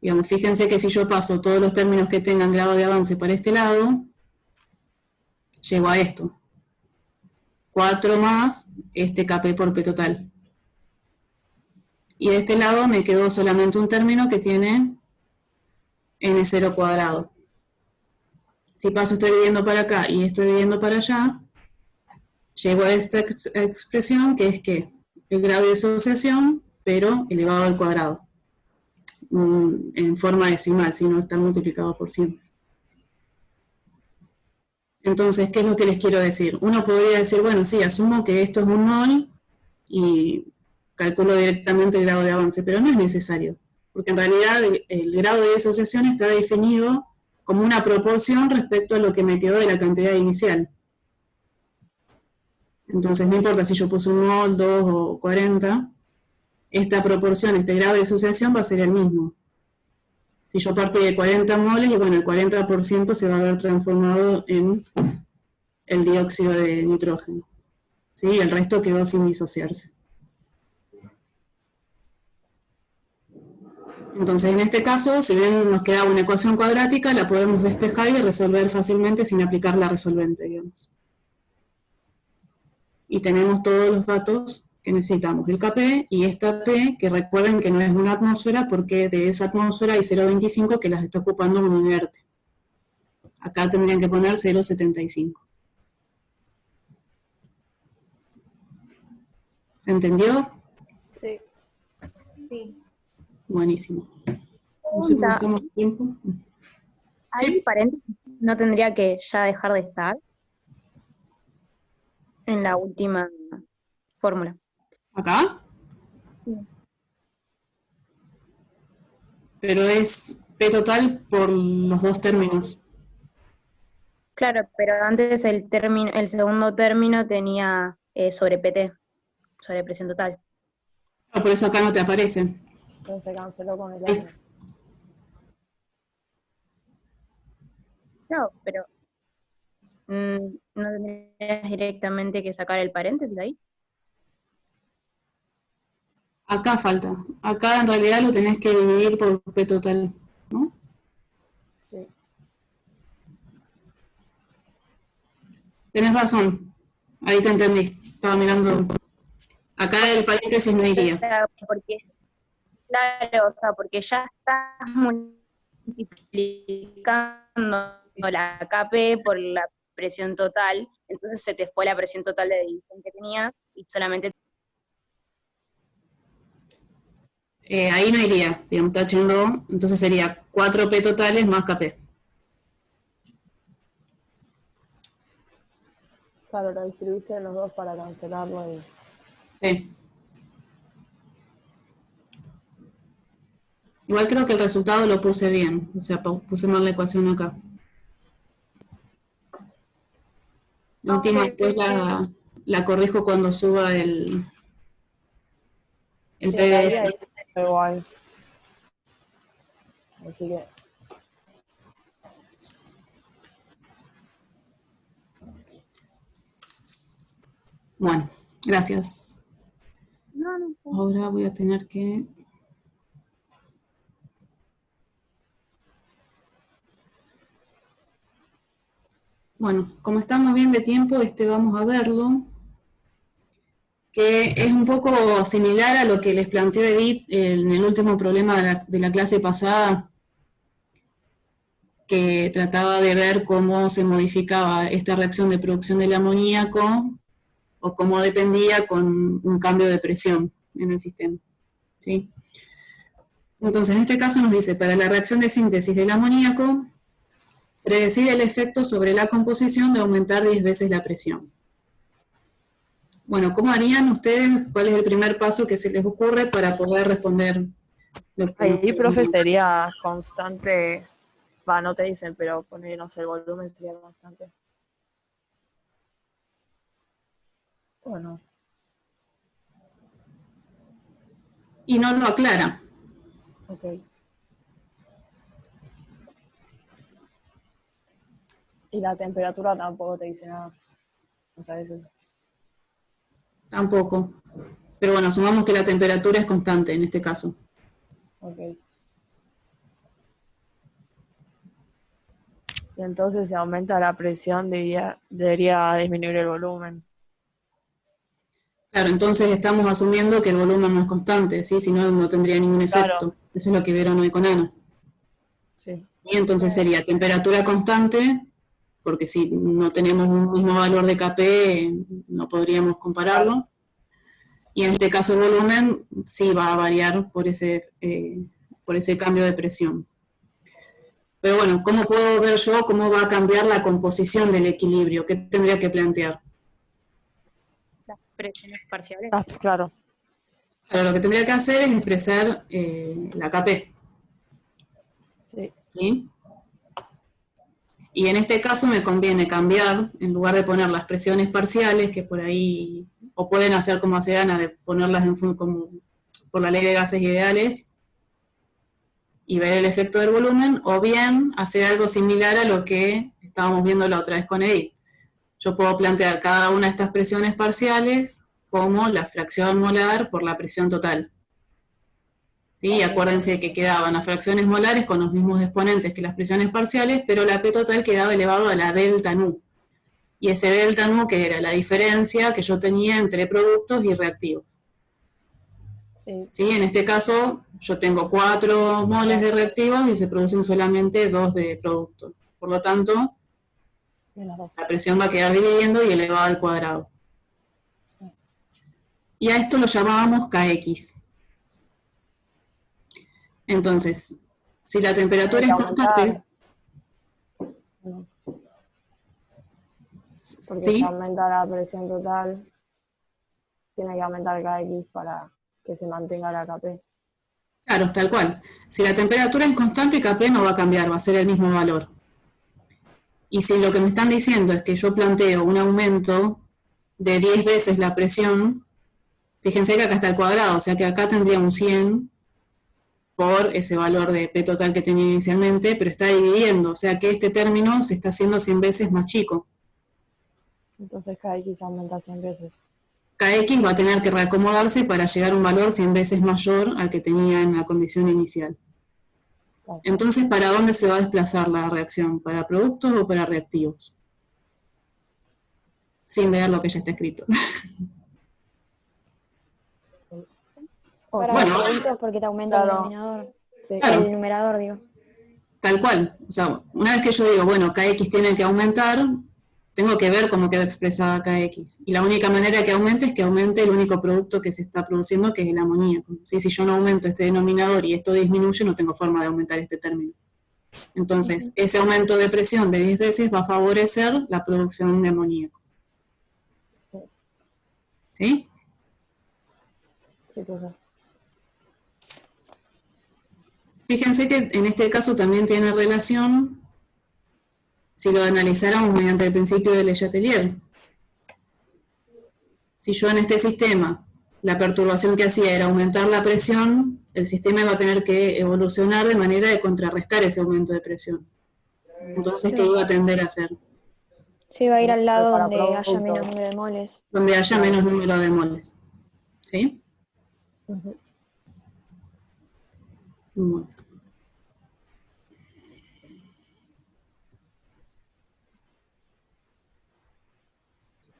Digamos, fíjense que si yo paso todos los términos que tengan grado de avance para este lado, llego a esto. 4 más este Kp por P total. Y de este lado me quedó solamente un término que tiene N0 cuadrado. Si paso estoy dividiendo para acá y estoy dividiendo para allá, llego a esta expresión que es que el grado de disociación, pero elevado al cuadrado. En forma decimal, si no está multiplicado por 100. Entonces, ¿qué es lo que les quiero decir? Uno podría decir, bueno, sí, asumo que esto es un mol y calculo directamente el grado de avance, pero no es necesario, porque en realidad el grado de disociación está definido como una proporción respecto a lo que me quedó de la cantidad inicial. Entonces, no importa si yo puse un mol, 2 o 40, esta proporción, este grado de disociación va a ser el mismo. Si yo parto de 40 moles, y bueno, el 40% se va a ver transformado en el dióxido de nitrógeno. ¿sí? El resto quedó sin disociarse. Entonces, en este caso, si bien nos queda una ecuación cuadrática, la podemos despejar y resolver fácilmente sin aplicar la resolvente, digamos. Y tenemos todos los datos que necesitamos, el Kp y esta P, que recuerden que no es una atmósfera, porque de esa atmósfera hay 0,25 que las está ocupando un inerte. Acá tendrían que poner 0,75. ¿Se entendió? Sí. Sí. Buenísimo. No sé cómo Pregunta, estamos de tiempo. ¿ahí Sí. el paréntesis no tendría que ya dejar de estar en la última fórmula? ¿Acá? Sí. Pero es P total por los dos términos. Claro, pero antes el segundo término tenía sobre PT, sobre presión total. Ah, por eso acá no te aparece. Entonces se canceló con el Sí. año. No, pero ¿no tendrías directamente que sacar el paréntesis ahí? Acá falta. Acá en realidad lo tenés que dividir por P total, ¿no? Sí. Tenés razón. Ahí te entendí. Estaba mirando. Acá el paréntesis no iría. Porque, claro, o sea, porque ya estás multiplicando la Kp por la presión total, entonces se te fue la presión total de división que tenía y solamente... Ahí no iría, digamos, está echando, entonces sería 4P totales más Kp. Claro, lo distribuiste en los dos para cancelarlo y Sí. Igual creo que el resultado lo puse bien, o sea, puse mal la ecuación acá. La última después la corrijo cuando suba el sí, ahí PDF. igual. Así que Bueno, gracias. No, no, Ahora voy a tener que... Bueno, como estamos bien de tiempo, vamos a verlo, que es un poco similar a lo que les planteó Edith en el último problema de la clase pasada, que trataba de ver cómo se modificaba esta reacción de producción del amoníaco o cómo dependía con un cambio de presión en el sistema, ¿sí? Entonces, en este caso nos dice, para la reacción de síntesis del amoníaco, predecir el efecto sobre la composición de aumentar 10 veces la presión. Bueno, ¿cómo harían ustedes? ¿Cuál es el primer paso que se les ocurre para poder responder? ahí, profe, sería constante. Va, no te dicen, pero poner, no sé, el volumen sería constante. Bueno, Y no lo aclara. ok. Y la temperatura tampoco te dice nada. O sea, eso. Tampoco. Pero bueno, asumamos que la temperatura es constante en este caso. Ok. Y entonces si aumenta la presión debería disminuir el volumen. Claro, entonces estamos asumiendo que el volumen no es constante, ¿sí? Si no, no tendría ningún efecto. Claro. Eso es lo que vieron hoy con Ana. Sí. Y entonces sería temperatura constante, porque si no tenemos un mismo valor de Kp, no podríamos compararlo. Y en este caso el volumen sí va a variar por ese cambio de presión. Pero bueno, ¿cómo puedo ver yo cómo va a cambiar la composición del equilibrio? ¿Qué tendría que plantear? Las presiones parciales. Ah, claro. Claro, lo que tendría que hacer es expresar la Kp. Sí. ¿Sí? Y en este caso me conviene cambiar, en lugar de poner las presiones parciales, que por ahí, o pueden hacer como hace Ana, de ponerlas como por la ley de gases ideales, y ver el efecto del volumen, o bien hacer algo similar a lo que estábamos viendo la otra vez con Edith. Yo puedo plantear cada una de estas presiones parciales como la fracción molar por la presión total. ¿Sí? Acuérdense que quedaban las fracciones molares con los mismos exponentes que las presiones parciales, pero la P total quedaba elevado a la delta nu. Y ese delta nu, que era la diferencia que yo tenía entre productos y reactivos. Sí. ¿Sí? En este caso, yo tengo 4 moles de reactivos y se producen solamente 2 de productos. Por lo tanto, la presión va a quedar dividiendo y elevada al cuadrado. Y a esto lo llamábamos Kx. Entonces, si la temperatura es constante, Porque ¿sí? si aumenta la presión total, tiene que aumentar Kx para que se mantenga la Kp. Claro, tal cual. Si la temperatura es constante, Kp no va a cambiar, va a ser el mismo valor. Y si lo que me están diciendo es que yo planteo un aumento de 10 veces la presión, fíjense que acá está el cuadrado, o sea que acá tendría un 100 por ese valor de P total que tenía inicialmente, pero está dividiendo, o sea que este término se está haciendo 100 veces más chico. Entonces Kx aumenta 100 veces. Kx va a tener que reacomodarse para llegar a un valor 100 veces mayor al que tenía en la condición inicial. Entonces, ¿para dónde se va a desplazar la reacción? ¿Para productos o para reactivos? Sin leer lo que ya está escrito. Para Bueno, productos porque te aumenta el claro. denominador. Sí. Claro. El numerador, digo. Tal cual. O sea, una vez que yo digo, bueno, Kx tiene que aumentar, tengo que ver cómo queda expresada Kx. Y la única manera que aumente es que aumente el único producto que se está produciendo, que es el amoníaco. ¿Sí? Si yo no aumento este denominador y esto disminuye, no tengo forma de aumentar este término. Entonces, ese aumento de presión de 10 veces va a favorecer la producción de amoníaco. ¿Sí? Sí, pues. Fíjense que en este caso también tiene relación si lo analizáramos mediante el principio de Letelier. Si yo en este sistema, la perturbación que hacía era aumentar la presión, el sistema iba a tener que evolucionar de manera de contrarrestar ese aumento de presión. Entonces, ¿qué iba a tender a hacer? Sí, va a ir al lado Para donde haya productos. menos número de moles. Donde haya Claro. menos número de moles. ¿Sí? Ujú. Bueno.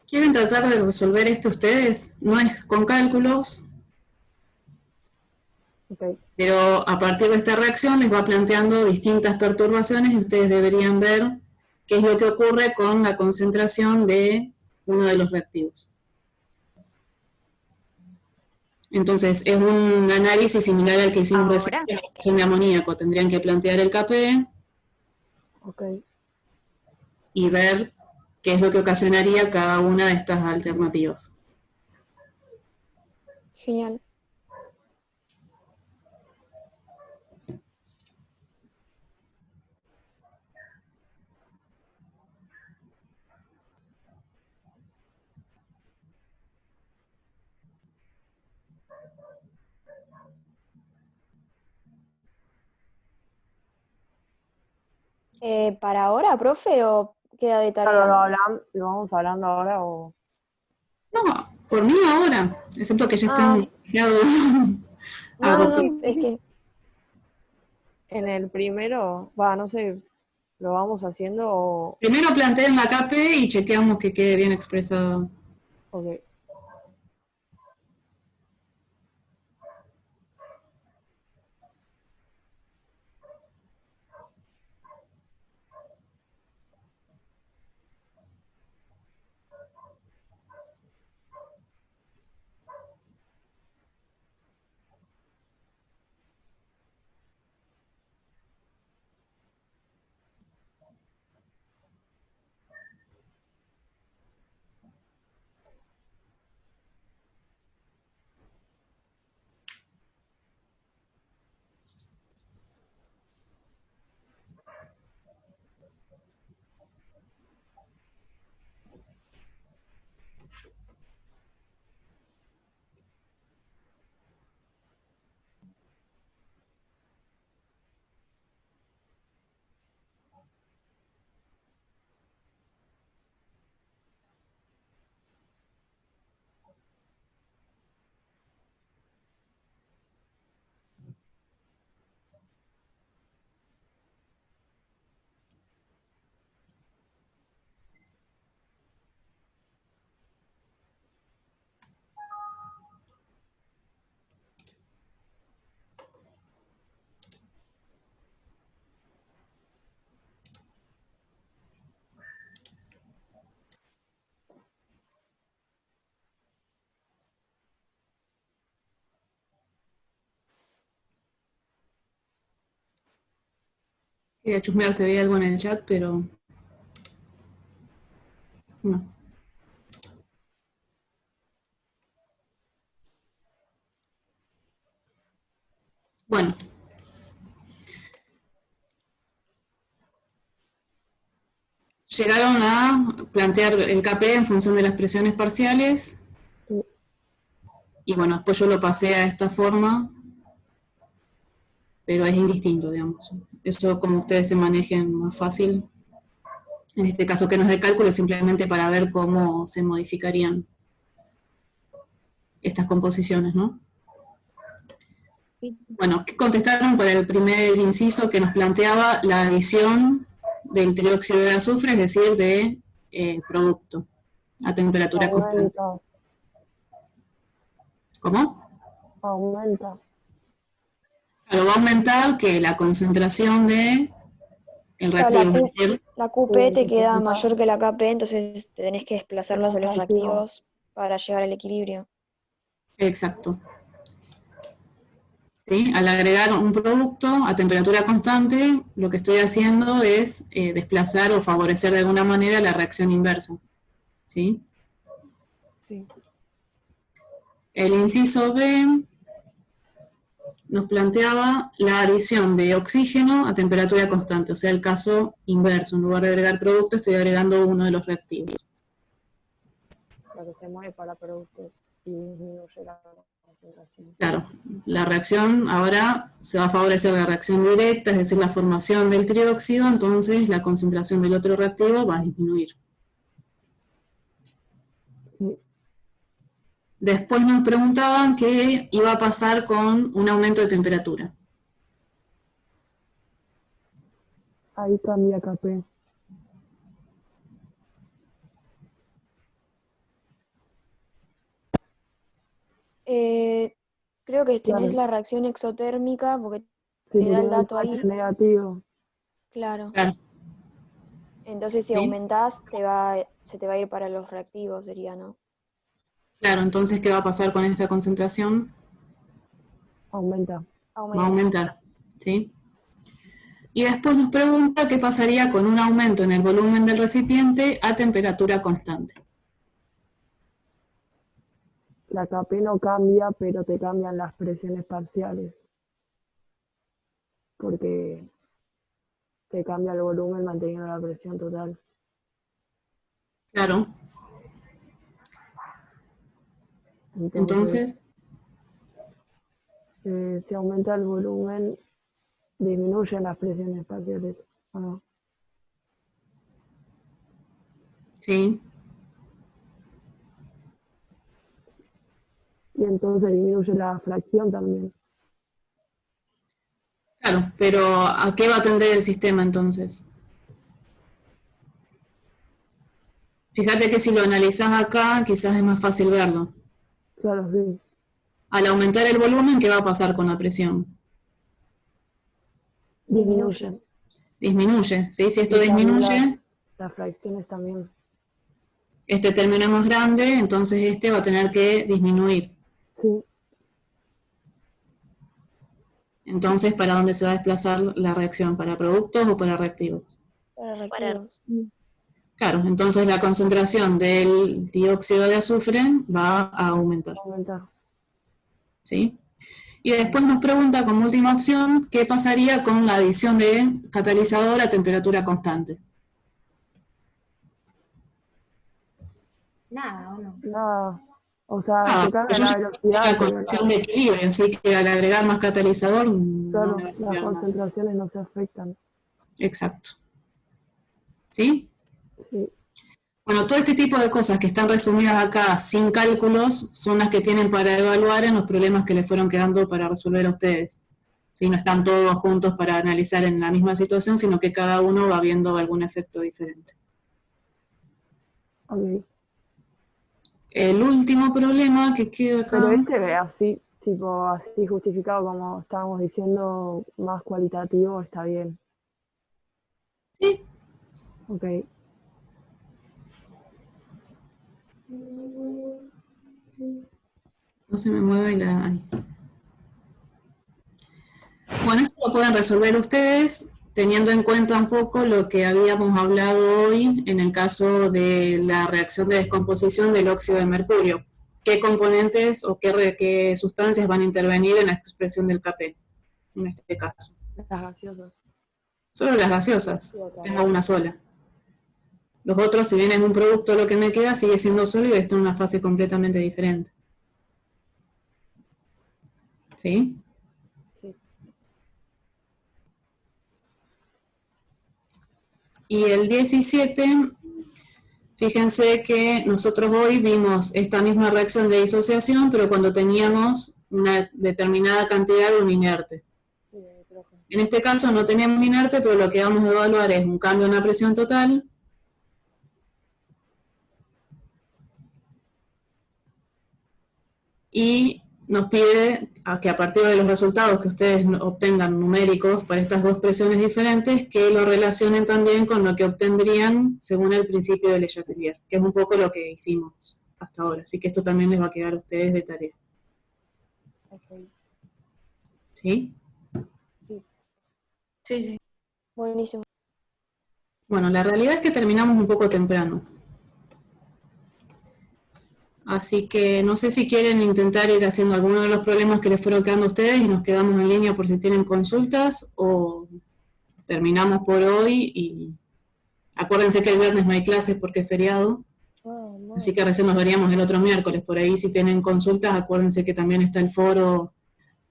¿Quieren tratar de resolver esto ustedes? No es con cálculos, Okay. pero a partir de esta reacción les va planteando distintas perturbaciones y ustedes deberían ver qué es lo que ocurre con la concentración de uno de los reactivos. Entonces, es un análisis similar al que hicimos recién Ahora. en la reacción de amoníaco. Tendrían que plantear el Kp Okay. y ver qué es lo que ocasionaría cada una de estas alternativas. Genial. ¿Para ahora, profe, o queda de tarea? Claro, lo vamos hablando ahora o... No, por mí ahora, excepto que ya Ah, están demasiado no, agotados. es que En el primero, no sé, lo vamos haciendo o... Primero planteen la Kp y chequeamos que quede bien expresado. Ok. Quería chusmear si había algo en el chat, pero no. Bueno. Llegaron a plantear el KP en función de las presiones parciales. Y bueno, después yo lo pasé a esta forma, pero es indistinto, digamos. Eso como ustedes se manejen más fácil. En este caso que no es de cálculo, es simplemente para ver cómo se modificarían estas composiciones, ¿no? Bueno, ¿qué contestaron para el primer inciso que nos planteaba la adición del trióxido de azufre, es decir, de producto a temperatura constante? Aumenta, ¿Cómo? aumenta. Claro, va a aumentar que la concentración de el Claro, reactivo, es decir, la QP te Sí, queda sí, mayor que la KP, entonces te tenés que desplazar los hacia los reactivos. reactivos para llegar al equilibrio. exacto. ¿Sí? Al agregar un producto a temperatura constante, lo que estoy haciendo es desplazar o favorecer de alguna manera la reacción inversa. ¿Sí? Sí. El inciso B nos planteaba la adición de oxígeno a temperatura constante, o sea, el caso inverso. En lugar de agregar producto, estoy agregando uno de los reactivos. Lo que se mueve para productos y disminuye la concentración. Claro, la reacción ahora se va a favorecer la reacción directa, es decir, la formación del trióxido, entonces la concentración del otro reactivo va a disminuir. Sí. Después nos preguntaban qué iba a pasar con un aumento de temperatura. Ahí cambia KP. Creo que tenés Claro, la reacción exotérmica porque si te da el tenés el dato pH ahí. negativo, Claro. Claro, Entonces si ¿sí? aumentás, se te va a ir para los reactivos, sería, ¿no? Claro, entonces, ¿qué va a pasar con esta concentración? aumenta. Va a Aumenta. aumentar, ¿sí? Y después nos pregunta qué pasaría con un aumento en el volumen del recipiente a temperatura constante. La KP no cambia, pero te cambian las presiones parciales. Porque te cambia el volumen manteniendo la presión total. Claro, entonces, Si aumenta el volumen, disminuyen las presiones parciales. ¿O no? sí, Y entonces disminuye la fracción también. claro, pero ¿a qué va a atender el sistema entonces? Fíjate que si lo analizás acá, quizás es más fácil verlo. Claro, sí. Al aumentar el volumen, ¿qué va a pasar con la presión? Disminuyen. Disminuye, ¿sí? Si esto Y también disminuye, las fracciones también. este término es más grande, entonces este va a tener que disminuir. Sí. Entonces, ¿para dónde se va a desplazar la reacción? ¿Para productos o para reactivos? Para reactivos. Claro, entonces la concentración del dióxido de azufre va a aumentar, Aumentar. ¿sí? Y después nos pregunta como última opción, ¿qué pasaría con la adición de catalizador a temperatura constante? Nada, ¿o no? Nada. O sea, Ah, se cambia pero yo la ya tenía velocidad, la pero condición de equilibrio, así que al agregar más catalizador no me claro, va a las cambiar nada. concentraciones no se afectan. Exacto. ¿Sí? Sí. Bueno, todo este tipo de cosas que están resumidas acá sin cálculos son las que tienen para evaluar en los problemas que les fueron quedando para resolver a ustedes. ¿Sí? No están todos juntos para analizar en la misma situación, sino que cada uno va viendo algún efecto diferente. Ok. El último problema que queda acá... Pero este ve así, tipo así justificado como estábamos diciendo, más cualitativo, está bien. Sí, Ok. no se me mueve la... Ahí. Bueno, esto lo pueden resolver ustedes. teniendo en cuenta un poco lo que habíamos hablado hoy en el caso de la reacción de descomposición del óxido de mercurio. ¿Qué componentes o qué sustancias van a intervenir en la expresión del Kp, en este caso? Las gaseosas. Solo las gaseosas, Sí, otra tengo vez. una sola. Los otros, si bien es un producto lo que me queda, sigue siendo sólido y está en una fase completamente diferente. ¿Sí? Sí. Y el 17, fíjense que nosotros hoy vimos esta misma reacción de disociación, pero cuando teníamos una determinada cantidad de un inerte. Sí, de nitrógeno. En este caso no tenemos inerte, pero lo que vamos a evaluar es un cambio en la presión total. Y nos pide que a partir de los resultados que ustedes obtengan numéricos para estas dos presiones diferentes, que lo relacionen también con lo que obtendrían según el principio de Le Chatelier, que es un poco lo que hicimos hasta ahora. Así que esto también les va a quedar a ustedes de tarea. Ok. ¿Sí? Sí, sí. Buenísimo. Bueno, la realidad es que terminamos un poco temprano. Así que no sé si quieren intentar ir haciendo alguno de los problemas que les fueron quedando a ustedes y nos quedamos en línea por si tienen consultas, o terminamos por hoy y acuérdense que el viernes no hay clases porque es feriado, así que recién nos veríamos el otro miércoles. Por ahí si tienen consultas, acuérdense que también está el foro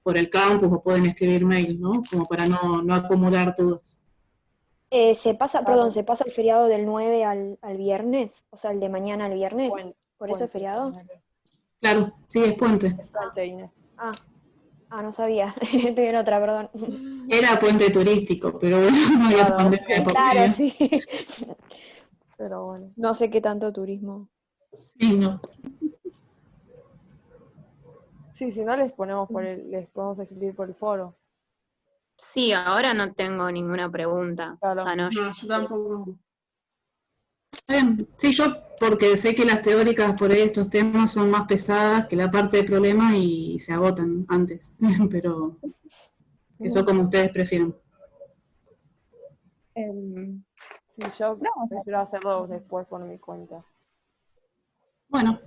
por el campus o pueden escribir mail, ¿no? Como para no acumular dudas. ¿Se pasa el feriado del 9 al viernes? O sea, el de mañana al viernes. ¿Por eso es feriado? Claro, sí, es puente. Puente, Inés. Ah, no sabía. Estoy en otra, perdón. Era puente turístico, pero no había Claro. pandemia por Claro, medio. sí. Pero bueno. No sé qué tanto turismo. Sí, no. Sí, si no les podemos escribir por el foro. Sí, ahora no tengo ninguna pregunta. Claro. O sea, no, No, yo tampoco. Bien. Sí, yo porque sé que las teóricas por ahí estos temas son más pesadas que la parte de problemas y se agotan antes, pero eso como ustedes prefieren. Sí, yo prefiero hacerlo después por mi cuenta. Bueno,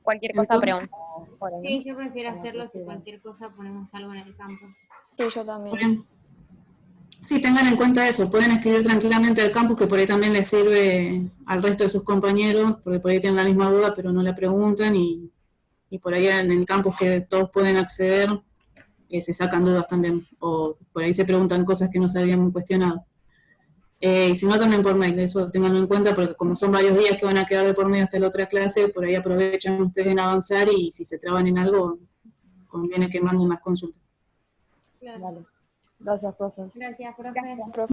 cualquier cosa entonces, pregunta. Por ahí. Sí, yo prefiero Como hacerlo si prefieran. cualquier cosa ponemos algo en el campo. Sí, yo también. bien. Sí, tengan en cuenta eso, pueden escribir tranquilamente al campus, que por ahí también les sirve al resto de sus compañeros, porque por ahí tienen la misma duda, pero no la preguntan, y por ahí en el campus que todos pueden acceder, se sacan dudas también, o por ahí se preguntan cosas que no se habían cuestionado. Y si no, también por mail, eso tenganlo en cuenta, porque como son varios días que van a quedar de por medio hasta la otra clase, por ahí aprovechan ustedes en avanzar, y si se traban en algo, conviene que manden más consultas. Claro. Vale. Gracias, profe. Gracias, profe. Profe.